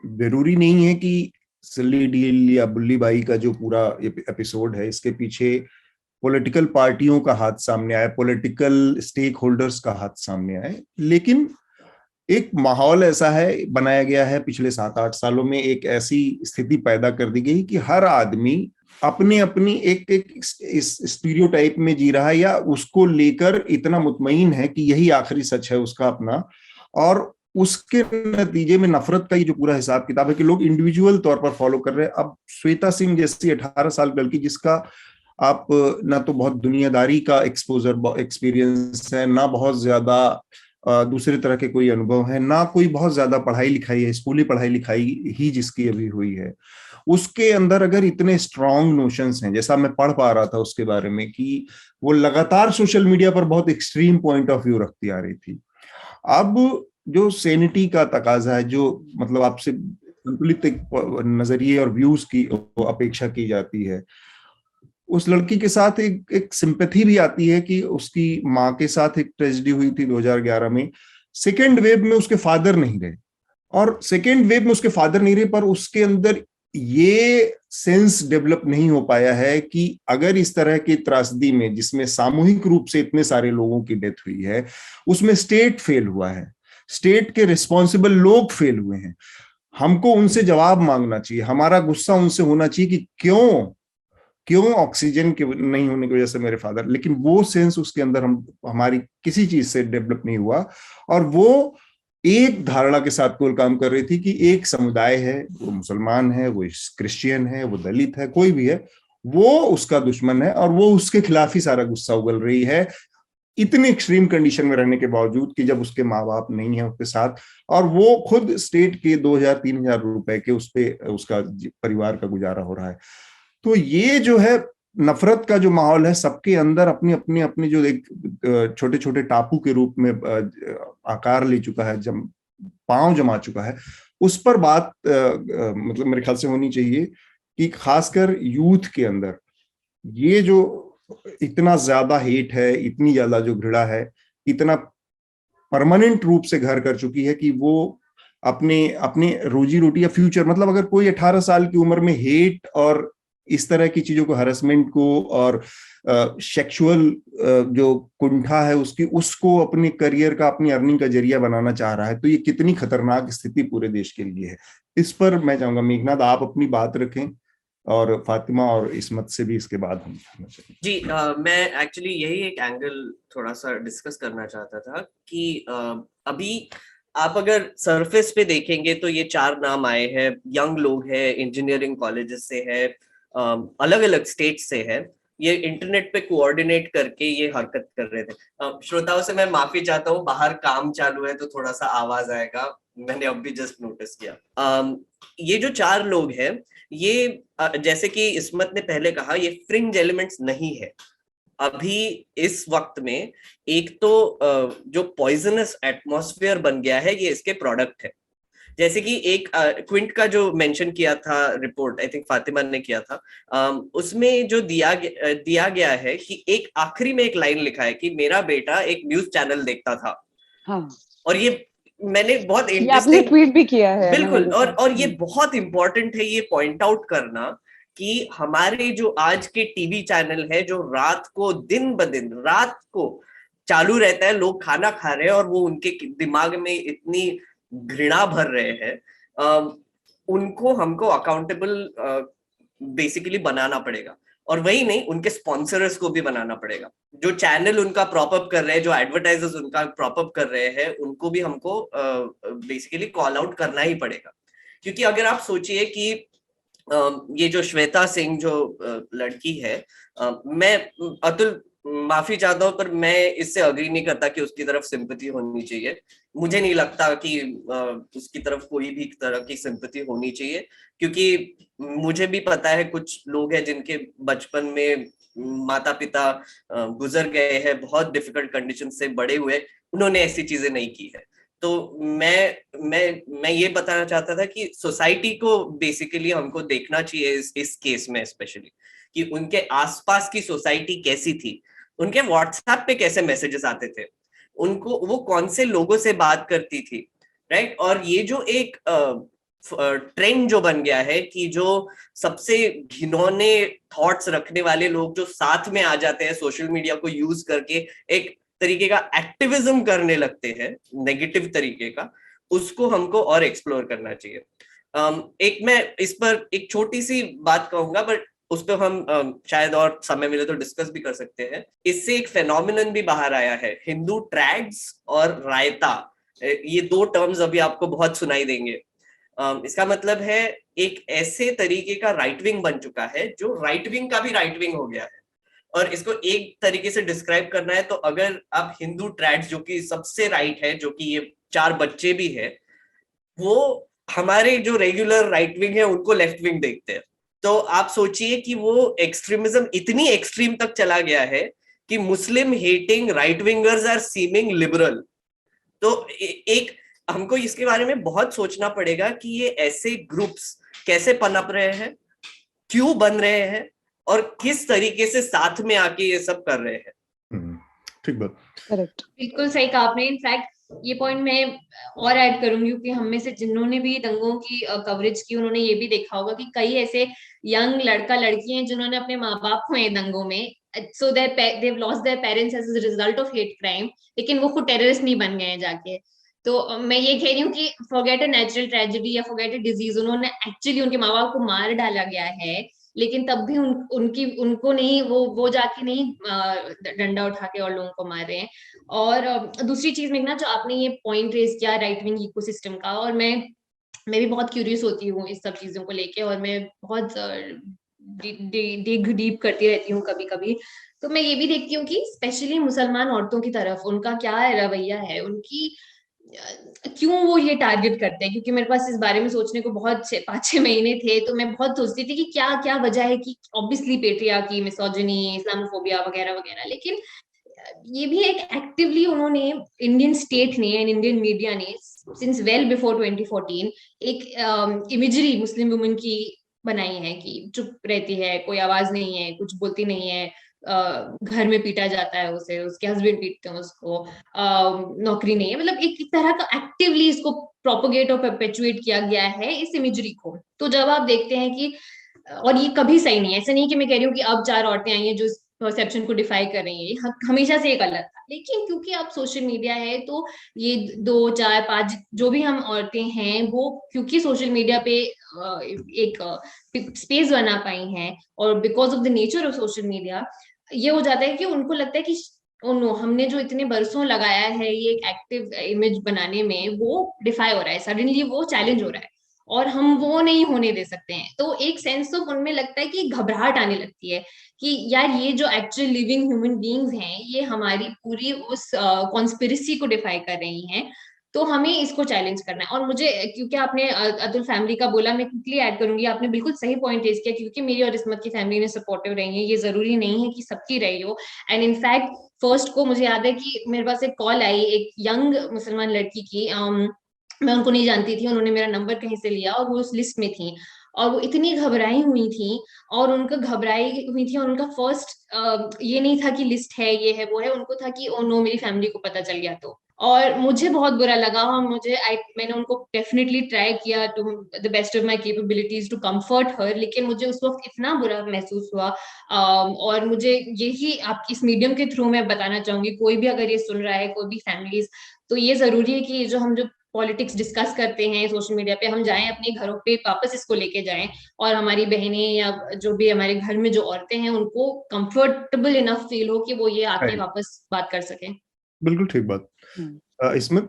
A: जरूरी नहीं है कि सिल्ली डील या बुल्ली बाई का जो पूरा एपिसोड है इसके पीछे पॉलिटिकल पार्टियों का हाथ सामने आया, पॉलिटिकल स्टेक होल्डर्स का हाथ सामने आए. लेकिन एक माहौल ऐसा है, बनाया गया है पिछले 7-8 सालों में, एक ऐसी स्थिति पैदा कर दी गई कि हर आदमी अपनी अपनी एक इस स्टीरियोटाइप में जी रहा है, या उसको लेकर इतना मुतमईन है कि यही आखिरी सच है उसका अपना, और उसके नतीजे में नफरत का ये जो पूरा हिसाब किताब है कि लोग इंडिविजुअल तौर पर फॉलो कर रहे हैं. अब श्वेता सिंह जैसी 18 साल की लड़की, जिसका आप ना तो बहुत दुनियादारी का एक्सपीरियंस है, ना बहुत ज्यादा दूसरे तरह के कोई अनुभव है, ना कोई बहुत ज्यादा पढ़ाई लिखाई है, स्कूली पढ़ाई लिखाई ही जिसकी अभी हुई है, उसके अंदर अगर इतने स्ट्रॉन्ग नोशंस हैं, जैसा मैं पढ़ पा रहा था उसके बारे में, कि वो लगातार सोशल मीडिया पर बहुत एक्सट्रीम पॉइंट ऑफ व्यू रखती आ रही थी. अब जो सेनिटी का तकाजा है, जो मतलब आपसे संतुलित नजरिए और व्यूज की अपेक्षा की जाती है, उस लड़की के साथ एक सिंपैथी भी आती है कि उसकी माँ के साथ एक ट्रेजेडी हुई थी 2011 में. सेकेंड वेव में उसके फादर नहीं रहे, और सेकेंड वेव में उसके फादर नहीं रहे, पर उसके अंदर ये सेंस डेवलप नहीं हो पाया है कि अगर इस तरह की त्रासदी में, जिसमें सामूहिक रूप से इतने सारे लोगों की डेथ हुई है, उसमें स्टेट फेल हुआ है, स्टेट के रिस्पॉन्सिबल लोग फेल हुए हैं, हमको उनसे जवाब मांगना चाहिए. हमारा गुस्सा उनसे होना चाहिए कि क्यों ऑक्सीजन के नहीं होने की वजह से मेरे फादर. लेकिन वो सेंस उसके अंदर हमारी किसी चीज से डेवलप नहीं हुआ, और वो एक धारणा के साथ कोई काम कर रही थी कि एक समुदाय है, वो मुसलमान है, वो क्रिश्चियन है, वो दलित है, कोई भी है, वो उसका दुश्मन है, और वो उसके खिलाफ ही सारा गुस्सा उगल रही है, इतनी एक्सट्रीम कंडीशन में रहने के बावजूद कि जब उसके माँ बाप नहीं है उसके साथ, और वो खुद स्टेट के 2,000-3,000 रुपए के उस पे उसका परिवार का गुजारा हो रहा है. तो ये जो है नफरत का जो माहौल है, सबके अंदर अपनी अपनी अपनी जो एक छोटे छोटे टापू के रूप में आकार ले चुका है, जब पांव जमा चुका है, उस पर बात मतलब मेरे ख्याल से होनी चाहिए कि खासकर यूथ के अंदर ये जो इतना ज्यादा हेट है, इतनी ज्यादा जो घृणा है, इतना परमानेंट रूप से घर कर चुकी है कि वो अपने रोजी रोटी या फ्यूचर, मतलब अगर कोई 18 साल की उम्र में हेट और इस तरह की चीजों को, हरेसमेंट को और सेक्सुअल जो कुंठा है उसको अपने करियर का, अपनी अर्निंग का जरिया बनाना चाह रहा है, तो ये कितनी खतरनाक स्थिति पूरे देश के लिए है। इस पर मैं चाहूंगा मेघनाथ आप अपनी बात रखें, और फातिमा और इस्मत से भी इसके बाद हम
C: जी। मैं एक्चुअली यही एक एंगल थोड़ा सा डिस्कस करना चाहता था कि अभी आप अगर सरफेस पे देखेंगे तो ये 4 नाम आए हैं, यंग लोग हैं, इंजीनियरिंग कॉलेजेस से है, अलग अलग स्टेट से है, ये इंटरनेट पे कोऑर्डिनेट करके ये हरकत कर रहे थे। श्रोताओं से मैं माफी चाहता हूँ, बाहर काम चालू है तो थोड़ा सा आवाज आएगा, मैंने अब भी जस्ट नोटिस किया। ये जो 4 लोग हैं, ये जैसे कि इस्मत ने पहले कहा, ये फ्रिंज एलिमेंट्स नहीं है अभी इस वक्त में। एक तो जो पॉइजनस एटमॉस्फेयर बन गया है, ये इसके प्रोडक्ट है। जैसे कि एक क्विंट का जो मेंशन किया था रिपोर्ट, आई थिंक फातिमा ने किया था, उसमें जो दिया गया है कि एक आखिरी में एक लाइन लिखा है कि मेरा बेटा एक न्यूज चैनल देखता था।
B: हाँ,
C: और ये मैंने बहुत
B: आपने
C: इंटरेस्टिंग
B: ट्वीट भी किया है।
C: बिल्कुल, और ये बहुत इंपॉर्टेंट है ये पॉइंट आउट करना कि हमारे जो आज के टीवी चैनल है, जो रात को दिन ब दिन रात को चालू रहता है, लोग खाना खा रहे हैं और वो उनके दिमाग में इतनी घृणा भर रहे हैं, उनको हमको अकाउंटेबल बेसिकली बनाना पड़ेगा। और वही नहीं, उनके स्पॉन्सर्स को भी बनाना पड़ेगा, जो चैनल उनका प्रॉप अप कर रहे हैं, जो एडवर्टाइजर्स उनका प्रॉप अप कर रहे हैं, उनको भी हमको बेसिकली कॉल आउट करना ही पड़ेगा। क्योंकि अगर आप सोचिए कि ये जो श्वेता सिंह जो लड़की है, मैं अतुल माफी चाहता हूँ पर मैं इससे अग्री नहीं करता कि उसकी तरफ सिंपैथी होनी चाहिए। मुझे नहीं लगता कि उसकी तरफ कोई भी तरह की सिंपैथी होनी चाहिए, क्योंकि मुझे भी पता है कुछ लोग हैं जिनके बचपन में माता पिता गुजर गए हैं, बहुत डिफिकल्ट कंडीशन से बड़े हुए, उन्होंने ऐसी चीजें नहीं की है। तो मैं ये बताना चाहता था कि सोसाइटी को बेसिकली हमको देखना चाहिए इस केस में स्पेशली, कि उनके आसपास की सोसाइटी कैसी थी, उनके व्हाट्सएप पे कैसे मैसेजेस आते थे, उनको वो कौन से लोगों से बात करती थी, राइट। और ये जो एक ट्रेंड जो बन गया है कि जो सबसे घिनौने थॉट्स रखने वाले लोग जो साथ में आ जाते हैं सोशल मीडिया को यूज करके एक तरीके का एक्टिविज्म करने लगते हैं, नेगेटिव तरीके का, उसको हमको और एक्सप्लोर करना चाहिए। एक मैं इस पर एक छोटी सी बात कहूंगा, बट उस पर हम शायद और समय मिले तो डिस्कस भी कर सकते हैं। इससे एक फेनोमिनन भी बाहर आया है, हिंदू ट्रैड्स और रायता, ये 2 टर्म्स अभी आपको बहुत सुनाई देंगे। इसका मतलब है एक ऐसे तरीके का राइट विंग बन चुका है जो राइट विंग का भी राइट विंग हो गया है। और इसको एक तरीके से डिस्क्राइब करना है तो अगर आप हिंदू ट्रैड्स, जो कि सबसे राइट है, जो कि ये 4 बच्चे भी है, वो हमारे जो रेगुलर राइट विंग है उनको लेफ्ट विंग देखते हैं। तो आप सोचिए कि वो एक्सट्रीमिज्म इतनी एक्सट्रीम तक चला गया है कि Muslim hating right wingers are seeming liberal. तो एक हमको इसके बारे में बहुत सोचना पड़ेगा कि ये ऐसे ग्रुप्स कैसे पनप रहे हैं, क्यों बन रहे हैं, और किस तरीके से साथ में आके ये सब कर रहे हैं।
A: ठीक बात,
B: करेक्ट,
D: बिल्कुल सही कहा आपने। इनफैक्ट ये पॉइंट मैं और ऐड करूंगी कि हम में से जिन्होंने भी दंगों की कवरेज की, उन्होंने ये भी देखा होगा कि कई ऐसे यंग लड़का लड़की हैं जिन्होंने अपने माँ बाप खोए दंगों में, सो they've lost their parents as a result of hate crime, लेकिन वो खुद टेररिस्ट नहीं बन गए हैं जाके। तो मैं ये कह रही हूँ कि फॉरगेट अ नेचुरल ट्रेजेडी या फॉरगेट अ डिजीज, उन्होंने एक्चुअली उनके माँ बाप को मार डाला गया है, लेकिन तब भी उनको नहीं, वो जाके नहीं डंडा उठा के और लोगों को मार रहे हैं। और दूसरी चीज में ना, जो आपने ये पॉइंट रेज किया राइट विंग इकोसिस्टम का, और मैं भी बहुत क्यूरियस होती हूँ इस सब चीजों को लेके, और मैं बहुत डीप करती रहती हूँ कभी कभी। तो मैं ये भी देखती हूँ कि स्पेशली मुसलमान औरतों की तरफ उनका क्या रवैया है, उनकी क्यों वो ये टारगेट करते हैं। क्योंकि मेरे पास इस बारे में सोचने को बहुत 5-6 महीने थे, तो मैं बहुत सोचती थी कि क्या क्या वजह है, कि ऑब्वियसली पेट्रियार्की, मिसोजिनी, इस्लामोफोबिया वगैरह वगैरह, लेकिन ये भी एक एक्टिवली उन्होंने, इंडियन स्टेट ने एंड इंडियन मीडिया ने सिंस वेल बिफोर 2014 एक इमेजरी मुस्लिम वुमेन की बनाई है कि चुप रहती है, कोई आवाज नहीं है, कुछ बोलती नहीं है, घर में पीटा जाता है उसे, उसके हस्बैंड पीटते हैं उसको, नौकरी नहीं है, मतलब एक तरह का एक्टिवली इसको प्रोपोगेट और परपेचुएट किया गया है इस इमेजरी को। तो जब आप देखते हैं कि और ये कभी सही नहीं है। ऐसा नहीं कि मैं कह रही हूँ कि अब 4 औरतें आई हैं जो इस परसेप्शन को डिफाई कर रही हैं, ये हमेशा से एक अलग था, लेकिन क्योंकि अब सोशल मीडिया है तो ये 2 4 5 जो भी हम औरतें हैं वो क्योंकि सोशल मीडिया पे एक स्पेस बना पाई हैं, और because of the nature of social media ये हो जाता है कि उनको लगता है कि ओ नो, हमने जो इतने बरसों लगाया है ये एक एक्टिव इमेज बनाने में वो डिफाई हो रहा है, सडनली वो चैलेंज हो रहा है और हम वो नहीं होने दे सकते हैं। तो एक सेंस ऑफ उनमें लगता है कि घबराहट आने लगती है कि यार ये जो एक्चुअल लिविंग ह्यूमन बीइंग्स हैं ये हमारी पूरी उस कॉन्स्पिरेसी को डिफाई कर रही हैं, तो हमें इसको चैलेंज करना है। और मुझे, क्योंकि आपने अतुल फैमिली का बोला, मैं क्विकली ऐड करूंगी, आपने बिल्कुल सही पॉइंट रेज किया, क्योंकि मेरी और इसमत की फैमिली ने सपोर्टिव रही है, ये जरूरी नहीं है कि सबकी रही हो। एंड इनफैक्ट फर्स्ट को मुझे याद है कि मेरे पास एक कॉल आई एक यंग मुसलमान लड़की की, मैं उनको नहीं जानती थी, उन्होंने मेरा नंबर कहीं से लिया और वो उस लिस्ट में थी, और वो इतनी घबराई हुई थी, और उनका घबराई हुई थी, और उनका फर्स्ट ये नहीं था कि लिस्ट है ये है वो है, उनको था कि ओ नो मेरी फैमिली को पता चल गया तो। और मुझे बहुत बुरा लगा, और मैंने उनको डेफिनेटली ट्राई किया to the best of my capabilities to comfort her, लेकिन मुझे उस वक्त इतना बुरा महसूस हुआ। और मुझे यही आप इस मीडियम के थ्रू मैं बताना चाहूंगी, कोई भी अगर ये सुन रहा है, कोई भी फैमिलीज, तो ये जरूरी है कि हम जो पॉलिटिक्स डिस्कस करते हैं सोशल मीडिया पे, हम जाएं अपने घरों पे वापस इसको लेके जाएं, और हमारी बहनें या जो भी हमारे घर में जो औरतें हैं उनको कंफर्टेबल इनफ फील हो कि वो ये आके
A: Right.
D: वापस बात कर सकें।
A: बिल्कुल ठीक बात। इसमें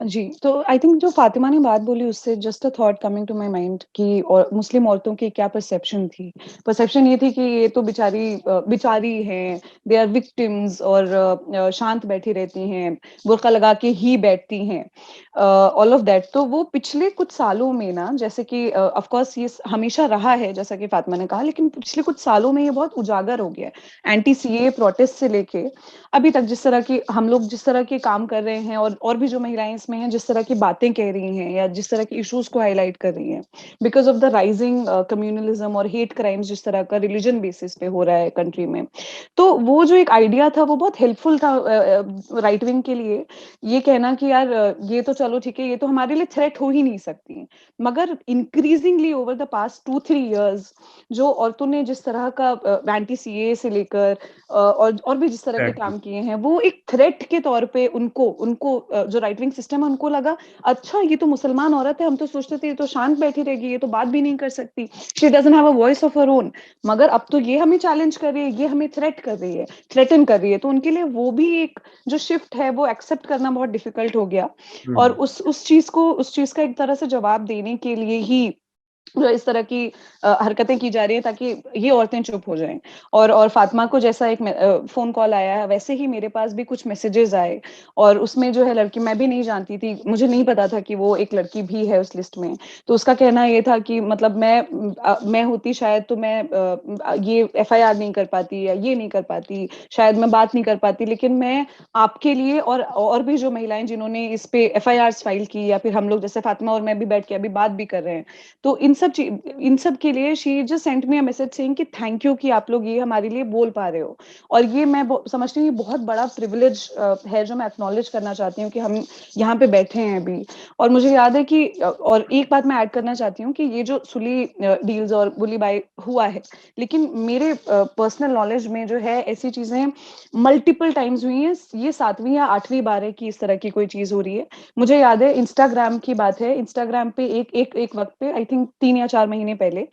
B: जी, तो आई थिंक जो फातिमा ने बात बोली उससे just a thought coming to my mind कि और मुस्लिम औरतों की क्या परसेप्शन थी। परसेप्शन ये थी कि ये तो बेचारी हैं, दे आर विक्टिम्स, और शांत बैठी रहती हैं, बुर्का लगा के ही बैठती हैं, ऑल ऑफ दैट। तो वो पिछले कुछ सालों में ना, जैसे कि ऑफ कोर्स ये हमेशा रहा है जैसा कि फातिमा ने कहा, लेकिन पिछले कुछ सालों में ये बहुत उजागर हो गया है। एंटी सीए प्रोटेस्ट से लेके अभी तक जिस तरह की हम लोग जिस तरह के काम कर रहे हैं, और भी जो महिलाएं इसमें हैं जिस तरह की बातें कह रही हैं या जिस तरह के इश्यूज को हाईलाइट कर रही हैं, because of the rising communalism और हेट क्राइम्स जिस तरह का रिलीजन बेसिस पे हो रहा है कंट्री में, तो वो जो एक आइडिया था वो बहुत हेल्पफुल था राइट विंग के लिए, ये कहना कि यार ये तो चलो ठीक है, ये तो हमारे लिए थ्रेट हो ही नहीं सकती। मगर increasingly over the past 2-3 years जो औरतों ने जिस तरह का एंटी सीए से लेकर और भी जिस तरह के
A: Exactly.
B: काम किए हैं, वो एक थ्रेट के तौर पे उनको उनको जो राइट विंग सिस्टम है उनको लगा, अच्छा ये तो मुसलमान औरत है, हम तो सोचते थे ये तो शांत बैठी रहेगी, ये तो बात भी नहीं कर सकती, she doesn't have a voice of her own, मगर अब तो ये हमें चैलेंज कर रही है, ये हमें थ्रेट कर रही है, थ्रेटन कर रही है, तो उनके लिए वो भी एक जो शिफ्ट है वो एक्सेप्ट करना बहुत डिफिकल्ट हो गया। और उस चीज का एक तरह से जवाब देने के लिए ही जो इस तरह की हरकतें की जा रही है ताकि ये औरतें चुप हो जाएं। और फातिमा को जैसा एक फोन कॉल आया है, वैसे ही मेरे पास भी कुछ मैसेजेस आए, और उसमें जो है लड़की, मैं भी नहीं जानती थी, मुझे नहीं पता था कि वो एक लड़की भी है उस लिस्ट में। तो उसका कहना ये था कि मतलब मैं होती शायद तो मैं ये एफआईआर नहीं कर पाती या ये नहीं कर पाती, शायद मैं बात नहीं कर पाती, लेकिन मैं आपके लिए और भी जो महिलाएं जिन्होंने इस पे एफआईआर फाइल की, या फिर हम लोग जैसे फातिमा और मैं भी बैठ के अभी बात भी कर रहे हैं, तो इन सब के लिए she just sent me a message saying कि थैंक यू कि आप लोग ये हमारे लिए बोल पा रहे हो। और ये मैं समझती हूँ ये बहुत बड़ा प्रिविलेज है जो मैं एक्नॉलेज करना चाहती हूँ कि हम यहाँ पे बैठे हैं अभी। और मुझे याद है कि और एक बात मैं ऐड करना चाहती हूँ कि ये जो सुली डील्स और बुली बाय हुआ है, लेकिन मेरे पर्सनल नॉलेज में जो है ऐसी चीजें मल्टीपल टाइम्स हुई हैं, ये 7वीं या 8वीं बार है कि इस तरह की कोई चीज हो रही है। मुझे याद है इंस्टाग्राम की बात है, इंस्टाग्राम पे एक वक्त पे आई थिंक 3 या 4 महीने पहले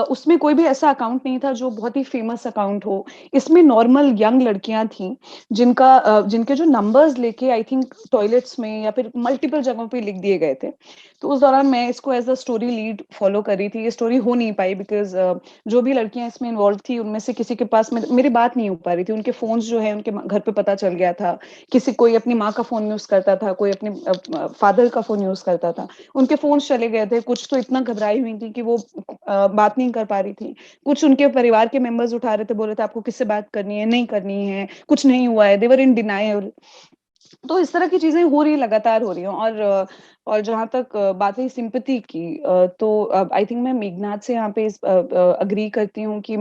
B: उसमें कोई भी ऐसा अकाउंट नहीं था जो बहुत ही फेमस अकाउंट हो, इसमें नॉर्मल यंग लड़कियां थी जिनके जो नंबर्स लेके आई थिंक टॉयलेट्स में या फिर मल्टीपल जगहों पे लिख दिए गए थे। तो उस दौरान मैं इसको as a story lead follow कर रही थी, ये स्टोरी हो नहीं पाई बिकॉज जो भी लड़कियां इसमें इन्वॉल्व थी उनमें से किसी के पास मेरी बात नहीं हो पा रही थी, उनके फोन्स जो है उनके घर पे पता चल गया था, कोई अपनी माँ का फोन यूज करता था, कोई अपने फादर का फोन यूज करता था, उनके फोन चले गए थे, कुछ तो इतना घबराई हुई थी कि वो बात नहीं कर पा रही थी, कुछ उनके परिवार के मेंबर्स उठा रहे थे, बोल रहे थे आपको किससे बात करनी है, नहीं करनी है, कुछ नहीं हुआ है, दे वर इन डिनायल। तो इस तरह की चीजें हो रही लगातार हो रही हैं। और जहां तक बात है सिंपैथी की, तो आई थिंक मैं मेघनाथ से यहाँ पे अग्री करती हूँ कि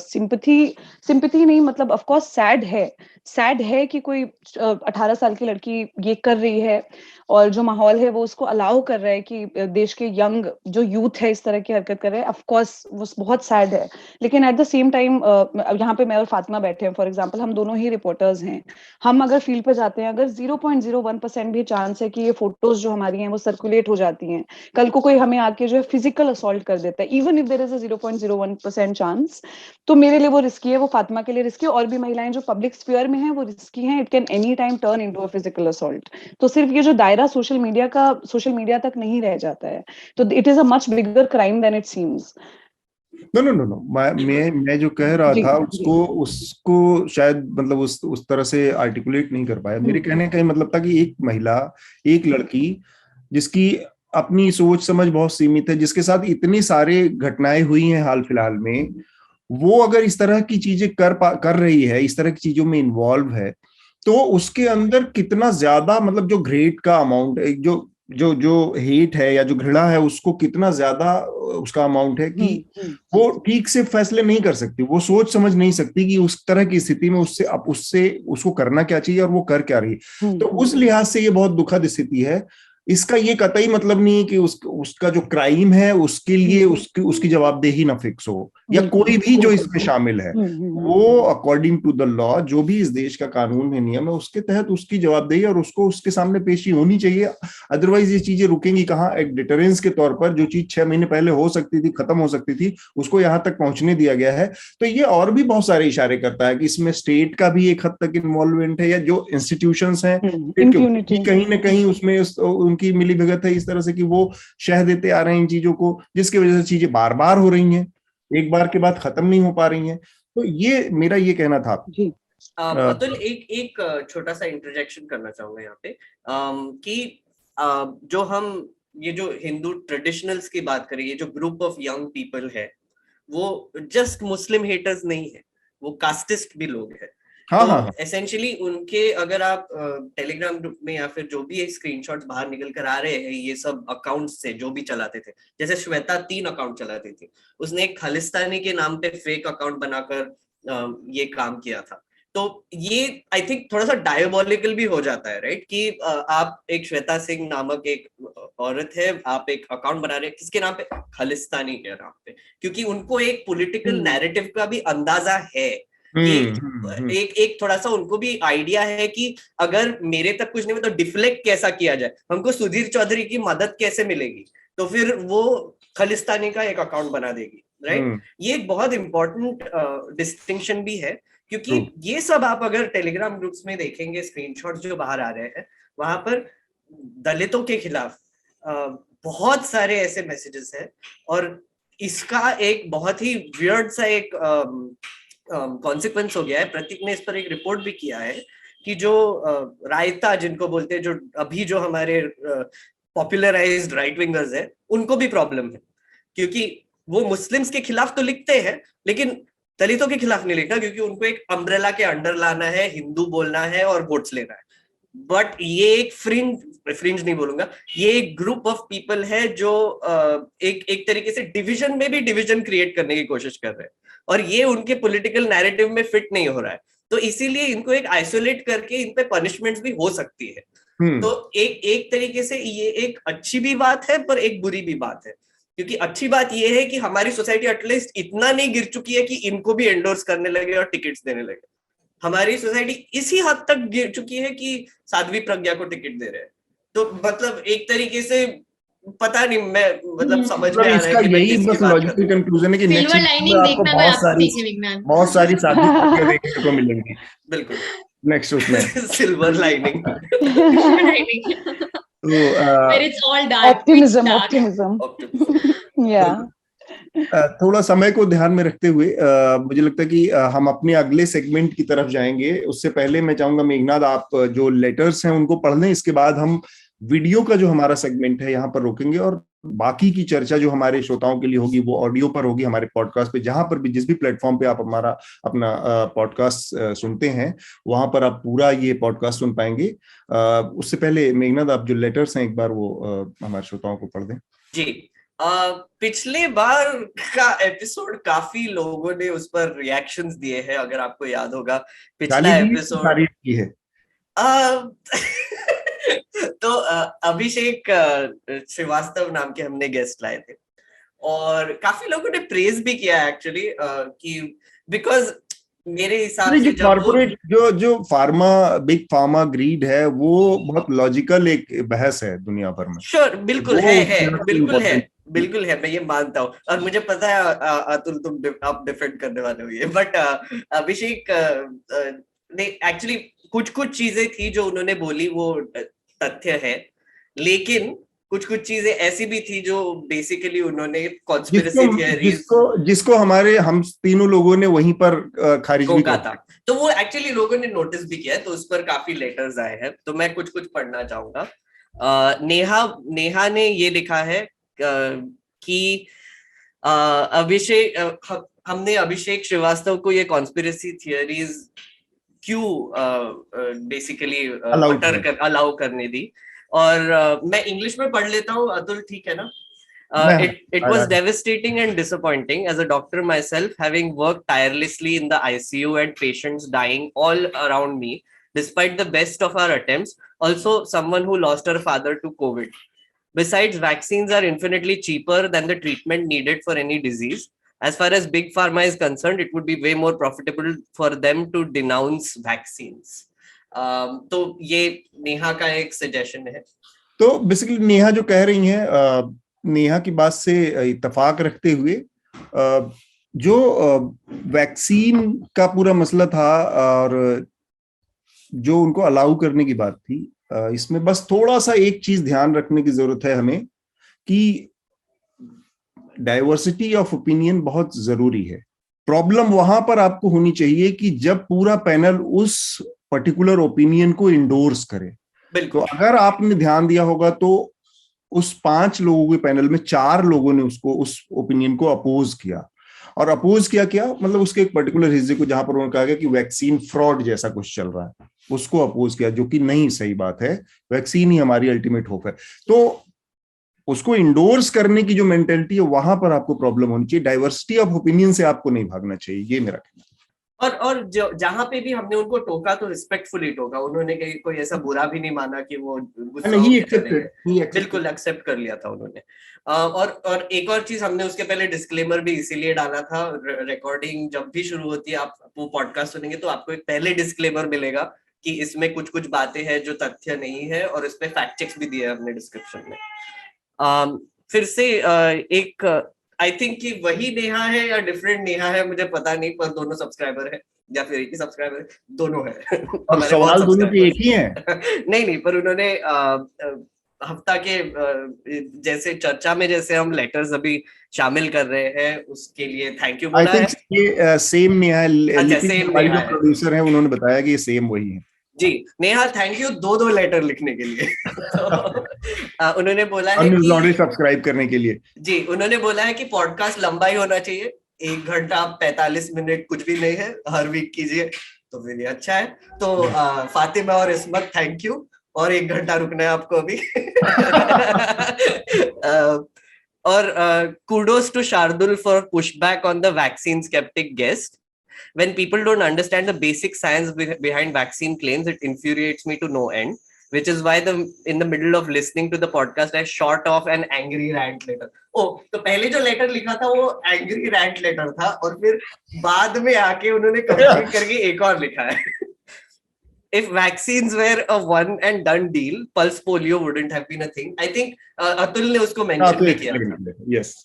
B: सिंपैथी नहीं, मतलब ऑफ कोर्स सैड है कि कोई 18 साल की लड़की ये कर रही है और जो माहौल है वो उसको अलाउ कर रहा है कि देश के यंग जो यूथ है इस तरह की हरकत कर रहे हैं, ऑफ कोर्स वो बहुत सैड है। लेकिन एट द सेम टाइम यहाँ पे मैं और फातिमा बैठे हैं, फॉर एग्जांपल हम दोनों ही रिपोर्टर्स हैं, हम अगर फील्ड पे जाते हैं, अगर 0.01% भी चांस है कि ये फोटोज जो हमारी हैं वो सर्कुलेट हो जाती हैं, कल को कोई हमें आके जो है फिजिकल असॉल्ट कर देता है, even if there is a 0.01% chance, तो मेरे लिए वो रिस्की है, वो फातिमा के लिए रिस्की है, और भी महिलाएं जो पब्लिक स्फीयर में हैं वो रिस्की हैं। It can any time turn into a physical assault. तो सिर्फ ये जो दायरा सोशल मीडिया तक नहीं रह जाता है, तो it is a much bigger crime than it seems.
A: No, मैं जो कह रहा
B: जी
A: था
B: जी।
A: उसको शायद मतलब उस तरह से आर्टिकुलेट नहीं कर पाया। मेरे कहने का ये मतलब था कि एक महिला, एक लड़की जिसकी अपनी सोच समझ बहुत सीमित है, जिसके साथ इतनी सारे घटनाएं हुई हैं हाल फिलहाल में, वो अगर इस तरह की चीजें कर रही है, इस तरह की चीजों में इन्वॉल्व है, तो उसके अंदर कितना ज्यादा मतलब जो ग्रेड का अमाउंट, जो जो जो हेट है या जो घृणा है, उसको कितना ज्यादा उसका अमाउंट है कि वो ठीक से फैसले नहीं कर सकती, वो सोच समझ नहीं सकती कि उस तरह की स्थिति में उससे उसको करना क्या चाहिए और वो कर क्या रही। तो उस लिहाज से ये बहुत दुखद स्थिति है। इसका ये कतई मतलब नहीं है कि उसका जो क्राइम है उसके लिए उसकी जवाबदेही ना फिक्स हो, या कोई भी जो इसमें शामिल है वो अकॉर्डिंग टू द लॉ, जो भी इस देश का कानून है, नियम है, उसके तहत उसकी जवाबदेही और उसको उसके सामने पेशी होनी चाहिए। अदरवाइज ये चीजें रुकेंगी कहाँ? एक डिटरेंस के तौर पर जो चीज 6 महीने पहले हो सकती थी, खत्म हो सकती थी, उसको यहाँ तक पहुंचने दिया गया है। तो ये और भी बहुत सारे इशारे करता है कि इसमें स्टेट का भी एक हद तक इन्वॉल्वमेंट है, या जो इंस्टीट्यूशंस हैं कहीं ना कहीं उसमें उनकी मिली भगत है इस तरह से कि वो शह देते आ रहे हैं इन चीजों को, जिसकी वजह से चीजें बार बार हो रही हैं, एक बार के बाद खत्म नहीं हो पा रही हैं। तो ये मेरा ये कहना था।
C: अतुल, एक छोटा सा इंटरजेक्शन करना चाहूंगा यहाँ पे, कि जो हम ये जो हिंदू ट्रेडिशनल्स की बात करें, ये जो ग्रुप ऑफ यंग पीपल है, वो जस्ट मुस्लिम हेटर्स नहीं है, वो कास्टिस्ट भी लोग हैं।
A: हाँ,
C: तो
A: हाँ,
C: एसेंशियली उनके अगर आप टेलीग्राम ग्रुप में या फिर जो भी स्क्रीनशॉट्स बाहर निकल कर आ रहे हैं ये सब अकाउंट्स से जो भी चलाते थे, जैसे श्वेता 3 अकाउंट चलाती थी, उसने एक खालिस्तानी के नाम पे फेक अकाउंट बनाकर ये काम किया था। तो ये आई थिंक थोड़ा सा डायबोलिकल भी हो जाता है, राइट? कि आप एक श्वेता सिंह नामक एक औरत है, आप एक अकाउंट बना रहे हैं किसके नाम पे? खालिस्तानी के नाम पे, क्योंकि उनको एक पॉलिटिकल नैरेटिव का भी अंदाजा है कि एक थोड़ा सा उनको भी आइडिया है कि अगर मेरे तक कुछ नहीं हो तो डिफ्लेक्ट कैसा किया जाए, हमको सुधीर चौधरी की मदद कैसे मिलेगी, तो फिर वो खालिस्तानी का एक अकाउंट बना देगी, राइट? ये एक बहुत इंपॉर्टेंट डिस्टिंक्शन भी है, क्योंकि ये सब आप अगर टेलीग्राम ग्रुप्स में देखेंगे, स्क्रीनशॉट्स जो बाहर आ रहे हैं, वहां पर दलितों के खिलाफ बहुत सारे ऐसे मैसेजेस हैं, और इसका एक बहुत ही वियर्ड सा एक कॉन्सिक्वेंस हो गया है। प्रतीक ने इस पर एक रिपोर्ट भी किया है कि जो रायता जिनको बोलते हैं, जो अभी जो हमारे पॉपुलराइज्ड राइट विंगर्स है, उनको भी प्रॉब्लम है, क्योंकि वो मुस्लिम्स के खिलाफ तो लिखते हैं लेकिन दलितों के खिलाफ नहीं लिखना, क्योंकि उनको एक अम्ब्रेला के अंडर लाना है, हिंदू बोलना है और वोट्स लेना है। बट ये एक फ्रिंज नहीं बोलूंगा, ये एक ग्रुप ऑफ पीपल है जो एक तरीके से डिवीजन में भी डिवीजन क्रिएट करने की कोशिश कर रहे हैं, और ये उनके पॉलिटिकल नैरेटिव में फिट नहीं हो रहा है। तो इसीलिए इनको एक आइसोलेट करके इन पे पनिशमेंट्स भी हो सकती है। तो एक तरीके से ये एक अच्छी भी बात है पर एक बुरी भी बात है, क्योंकि अच्छी बात ये है कि हमारी सोसाइटी एटलीस्ट इतना नहीं गिर चुकी है कि इनको भी एंडोर्स करने लगे और टिकट्स देने लगे। हमारी सोसाइटी इसी हद तक गिर चुकी है कि साध्वी प्रज्ञा को टिकट दे रहे हैं। तो मतलब एक तरीके से पता नहीं, मैं मतलब समझ में आ रहा है कि मैं किसकी बात कर रहा हूं।
A: कंक्लूजन है कि
D: सिल्वर लाइनिंग देखना मैं आपको सीखे विज्ञान,
A: बहुत सारी साध्वी प्रज्ञा देखने को मिलेंगी।
C: बिल्कुल,
A: नेक्स्ट उसमें
C: silver lining.
D: Where it's all dark,
B: optimism. Yeah.
A: थोड़ा समय को ध्यान में रखते हुए मुझे लगता है कि हम अपने अगले सेगमेंट की तरफ जाएंगे। उससे पहले मैं चाहूंगा मेघनाथ, आप जो लेटर्स हैं उनको पढ़ लें, इसके बाद हम वीडियो का जो हमारा सेगमेंट है यहाँ पर रोकेंगे और बाकी की चर्चा जो हमारे श्रोताओं के लिए होगी वो ऑडियो पर होगी, हमारे पॉडकास्ट पे, जहां पर भी, जिस भी प्लेटफॉर्म पे आप हमारा अपना पॉडकास्ट सुनते हैं, वहां पर आप पूरा ये पॉडकास्ट सुन पाएंगे। उससे पहले मेघनाद, आप जो लेटर्स हैं एक बार वो हमारे श्रोताओं को पढ़ दें।
C: जी, पिछले बार का एपिसोड काफी लोगों ने उस पर रिएक्शंस दिए हैं, अगर आपको याद होगा पिछला एपिसोड
A: तारीफ की है।
C: तो अभिषेक श्रीवास्तव नाम के हमने गेस्ट लाए थे और काफी लोगों ने प्रेज भी किया एक्चुअली, कि बिकॉज मेरे हिसाब से
A: कॉर्पोरेट जो फार्मा, बिग फार्मा ग्रीड है, वो बहुत लॉजिकल एक बहस है दुनिया भर में।
C: श्योर, बिल्कुल बिल्कुल है, मैं ये मानता हूँ और मुझे पता है अतुल आप डिफेंड करने वाले हो ये, बट अभिषेक ने एक्चुअली कुछ चीजें थी जो उन्होंने बोली वो तथ्य है, लेकिन कुछ चीजें ऐसी भी थी जो बेसिकली उन्होंने कॉन्स्पिरेसी थियरीज
A: जिसको हम तीनों लोगों ने वहीं पर खारिज भी किया
C: था, तो वो एक्चुअली लोगों ने नोटिस भी किया है, तो उस पर काफी लेटर्स आए हैं, तो मैं कुछ पढ़ना चाहूंगा। नेहा ने ये लिखा है कि अभिषेक, हमने अभिषेक श्रीवास्तव को ये कॉन्स्पिरेसी थियरीज क्यों बेसिकली अलाउ करने दी, और मैं इंग्लिश में पढ़ लेता हूँ, अतुल ठीक है ना? It was devastating and disappointing as a doctor myself, having worked tirelessly in the ICU and patients dying all around me, despite the best of our attempts. Also, someone who lost her father to COVID. Besides, vaccines are infinitely cheaper than the treatment needed for any disease. As far as Big Pharma is concerned, it would be way more profitable for them to denounce vaccines. तो ये नेहा का एक suggestion है।
A: तो basically Neha जो कह रही हैं, नेहा की बात से इत्तेफाक रखते हुए, जो वैक्सीन का पूरा मसला था और जो उनको अलाउ करने की बात थी, इसमें बस थोड़ा सा एक चीज ध्यान रखने की जरूरत है हमें, कि डाइवर्सिटी ऑफ ओपिनियन बहुत जरूरी है। प्रॉब्लम वहां पर आपको होनी चाहिए कि जब पूरा पैनल उस पर्टिकुलर ओपिनियन को इंडोर्स करे। तो अगर आपने ध्यान दिया होगा तो उस 5 लोगों के पैनल में 4 लोगों ने उस ओपिनियन को अपोज किया, और अपोज क्या मतलब उसके एक पर्टिकुलर हिस्से को, जहां पर उन्होंने कहा गया कि वैक्सीन फ्रॉड जैसा कुछ चल रहा है, उसको अपोज किया, जो कि नहीं सही बात है। वैक्सीन ही हमारी अल्टीमेट होप है। तो उसको इंडोर्स करने की जो मेंटेलिटी है, वहां पर आपको प्रॉब्लम होनी चाहिए। डाइवर्सिटी ऑफ ओपिनियन से आपको नहीं भागना चाहिए, ये मेरा कहना है।
C: और जहां पे भी हमने उनको टोका तो रिस्पेक्टफुली टोका, उन्होंने कोई ऐसा बुरा भी नहीं माना कि वो बिल्कुल एक्सेप्ट कर लिया था उन्होंने। और एक और चीज हमने उसके पहले डिस्क्लेमर भी इसीलिए डाला था, रिकॉर्डिंग जब भी शुरू होती है, आप वो पॉडकास्ट सुनेंगे तो आपको एक पहले डिस्क्लेमर मिलेगा कि इसमें कुछ बातें हैं जो तथ्य नहीं है, और इस पे फैक्ट चेक्स भी दिए हमने डिस्क्रिप्शन में। फिर से एक आई थिंक कि वही नेहा है या डिफरेंट नेहा है मुझे पता नहीं, पर दोनों सब्सक्राइबर है या फिर एक ही सब्सक्राइबर है, दोनों है।
A: और सवाल दोनों के एक ही हैं।
C: नहीं, पर उन्होंने हफ्ता के जैसे चर्चा में जैसे हम लेटर्स अभी शामिल कर रहे हैं, उसके लिए थैंक यू बोला है।
A: ये सेम नेहा है, प्रोड्यूसर है, उन्होंने बताया कि ये सेम वही है।
C: जी नेहा, थैंक यू 2 लेटर लिखने के लिए। तो उन्होंने बोला है
A: कि सब्सक्राइब करने के लिए।
C: जी, उन्होंने बोला है कि पॉडकास्ट लंबा ही होना चाहिए, 1 घंटा 45 मिनट कुछ भी नहीं है, हर वीक कीजिए तो फिर ये अच्छा है। तो फातिमा और इस्मत थैंक यू, और 1 घंटा रुकना है आपको अभी। और kudos to Shardul for pushback on the vaccine skeptic guest. When people don't understand the basic science behind vaccine claims, it infuriates me to no end, which is why in the middle of listening to the podcast, I shot off an angry rant letter. तो पहले जो letter लिखा था वो angry rant letter था, और फिर बाद में आके उन्होंने कंप्लीट करके एक और लिखा है। If vaccines were a one and done deal, pulse polio wouldn't have been a thing. I think Atul ने उसको mention भी किया।
A: Yes.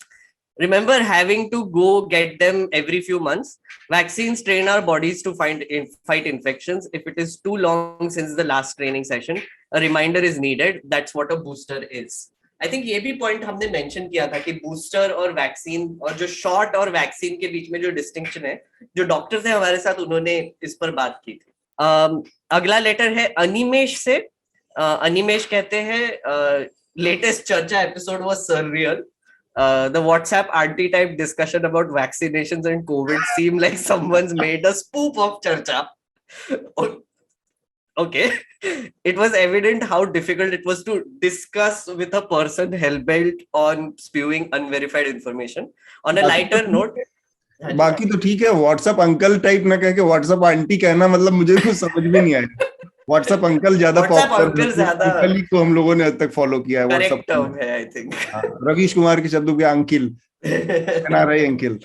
C: Remember having to go get them every few months? Vaccines train our bodies to fight infections. If it is too long since the last training session, a reminder is needed. That's what a booster is. I think ये भी point हमने mention किया था कि booster और vaccine, और जो shot और vaccine के बीच में जो distinction है, जो doctors हैं हमारे साथ, उन्होंने इस पर बात की थी। अगला लेटर है अनिमेश से। अनिमेश कहते हैं latest Charcha episode was surreal. The WhatsApp anti-type discussion about vaccinations and COVID seemed like someone's made a spoof of Charcha. Okay. It was evident how difficult it was to discuss with a person hell-bent on spewing unverified information. On a lighter note,
A: बाकी तो ठीक है. WhatsApp uncle type ना कह के WhatsApp aunty कहना, मतलब मुझे कुछ समझ में नहीं आया. व्हाट्सएप अंकल ज्यादा पॉपुलर, अंकल ही को हम लोगों ने अब तक फॉलो किया है.
C: करेक्ट टर्म है आई थिंक.
A: रवीश कुमार के शब्दों के uncle, NRI uncle.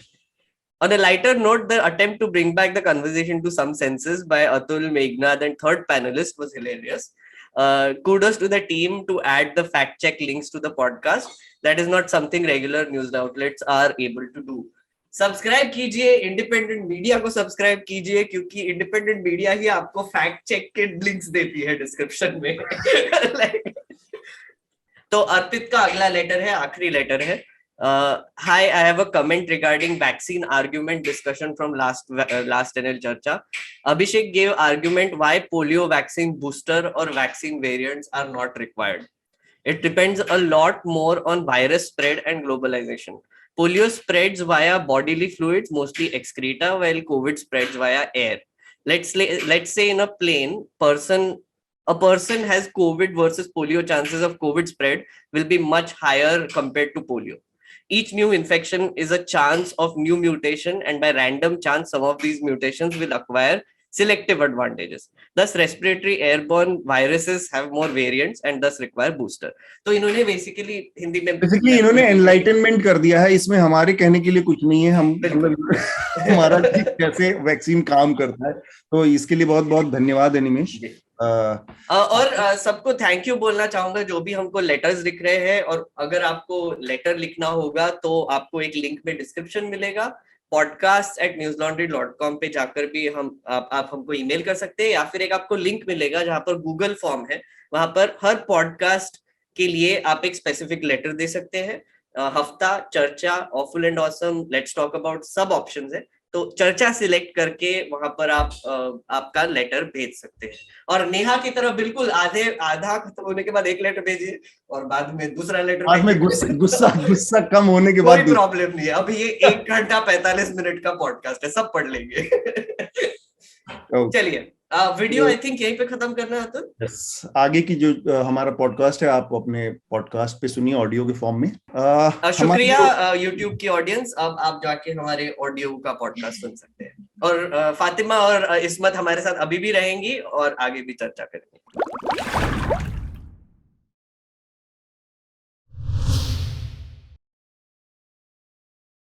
C: On a lighter note, the attempt to bring back the conversation to some senses by Atul, Meghnad, and third panelist was hilarious. Kudos to the team to add the fact check links to the podcast. That is not something regular news outlets are able to do. Subscribe कीजिए, independent media को subscribe कीजिए, क्योंकि independent media ही आपको fact check के links देती है description में. तो अर्पित का अगला लेटर है, आखिरी लेटर है. Hi, I have a comment regarding vaccine argument discussion from last NL Charcha. Abhishek gave argument why polio vaccine booster or vaccine variants are not required. It depends a lot more on virus spread and globalization. Polio spreads via bodily fluids, mostly excreta, while COVID spreads via air. Let's say in a plane, a person has COVID versus polio, chances of COVID spread will be much higher compared to polio. Each new infection is a chance of new mutation, and by random chance, some of these mutations will acquire selective advantages. Thus, respiratory airborne viruses have more variants and thus require booster. तो इन्होंने basically Hindi में
A: इन्होंने enlightenment कर दिया है. इसमें हमारे कहने के लिए कुछ नहीं है. हम हमारा कैसे वैक्सीन काम करता है, तो इसके लिए बहुत बहुत धन्यवाद निमेश.
C: और सबको थैंक यू बोलना चाहूंगा जो भी हमको लेटर्स लिख रहे हैं. और अगर आपको लेटर लिखना होगा तो आपको एक लिंक में डिस्क्रिप्शन मिलेगा. podcast@newslaundry.com पे जाकर भी आप हमको ईमेल कर सकते हैं, या फिर एक आपको लिंक मिलेगा जहां पर गूगल फॉर्म है. वहां पर हर पॉडकास्ट के लिए आप एक स्पेसिफिक लेटर दे सकते हैं. हफ्ता, चर्चा, awful and awesome, let's talk about, सब ऑप्शंस है. तो चर्चा सिलेक्ट करके वहां पर आप आपका लेटर भेज सकते हैं. और नेहा की तरह बिल्कुल आधा खत्म होने के बाद एक लेटर भेजिए और बाद में दूसरा लेटर.
A: बाद में गुस्सा कम होने के बाद
C: कोई प्रॉब्लम नहीं है. अभी ये 1 घंटा 45 मिनट का पॉडकास्ट है, सब पढ़ लेंगे. चलिए, वीडियो आई थिंक यहीं पे खत्म करना है. तो
A: आगे की जो हमारा पॉडकास्ट है आप अपने पॉडकास्ट पे सुनिए ऑडियो के फॉर्म में.
C: शुक्रिया यूट्यूब की ऑडियंस. अब आप जाके हमारे ऑडियो का पॉडकास्ट सुन सकते हैं. और फातिमा और इस्मत हमारे साथ अभी भी रहेंगी और आगे भी चर्चा करेंगे.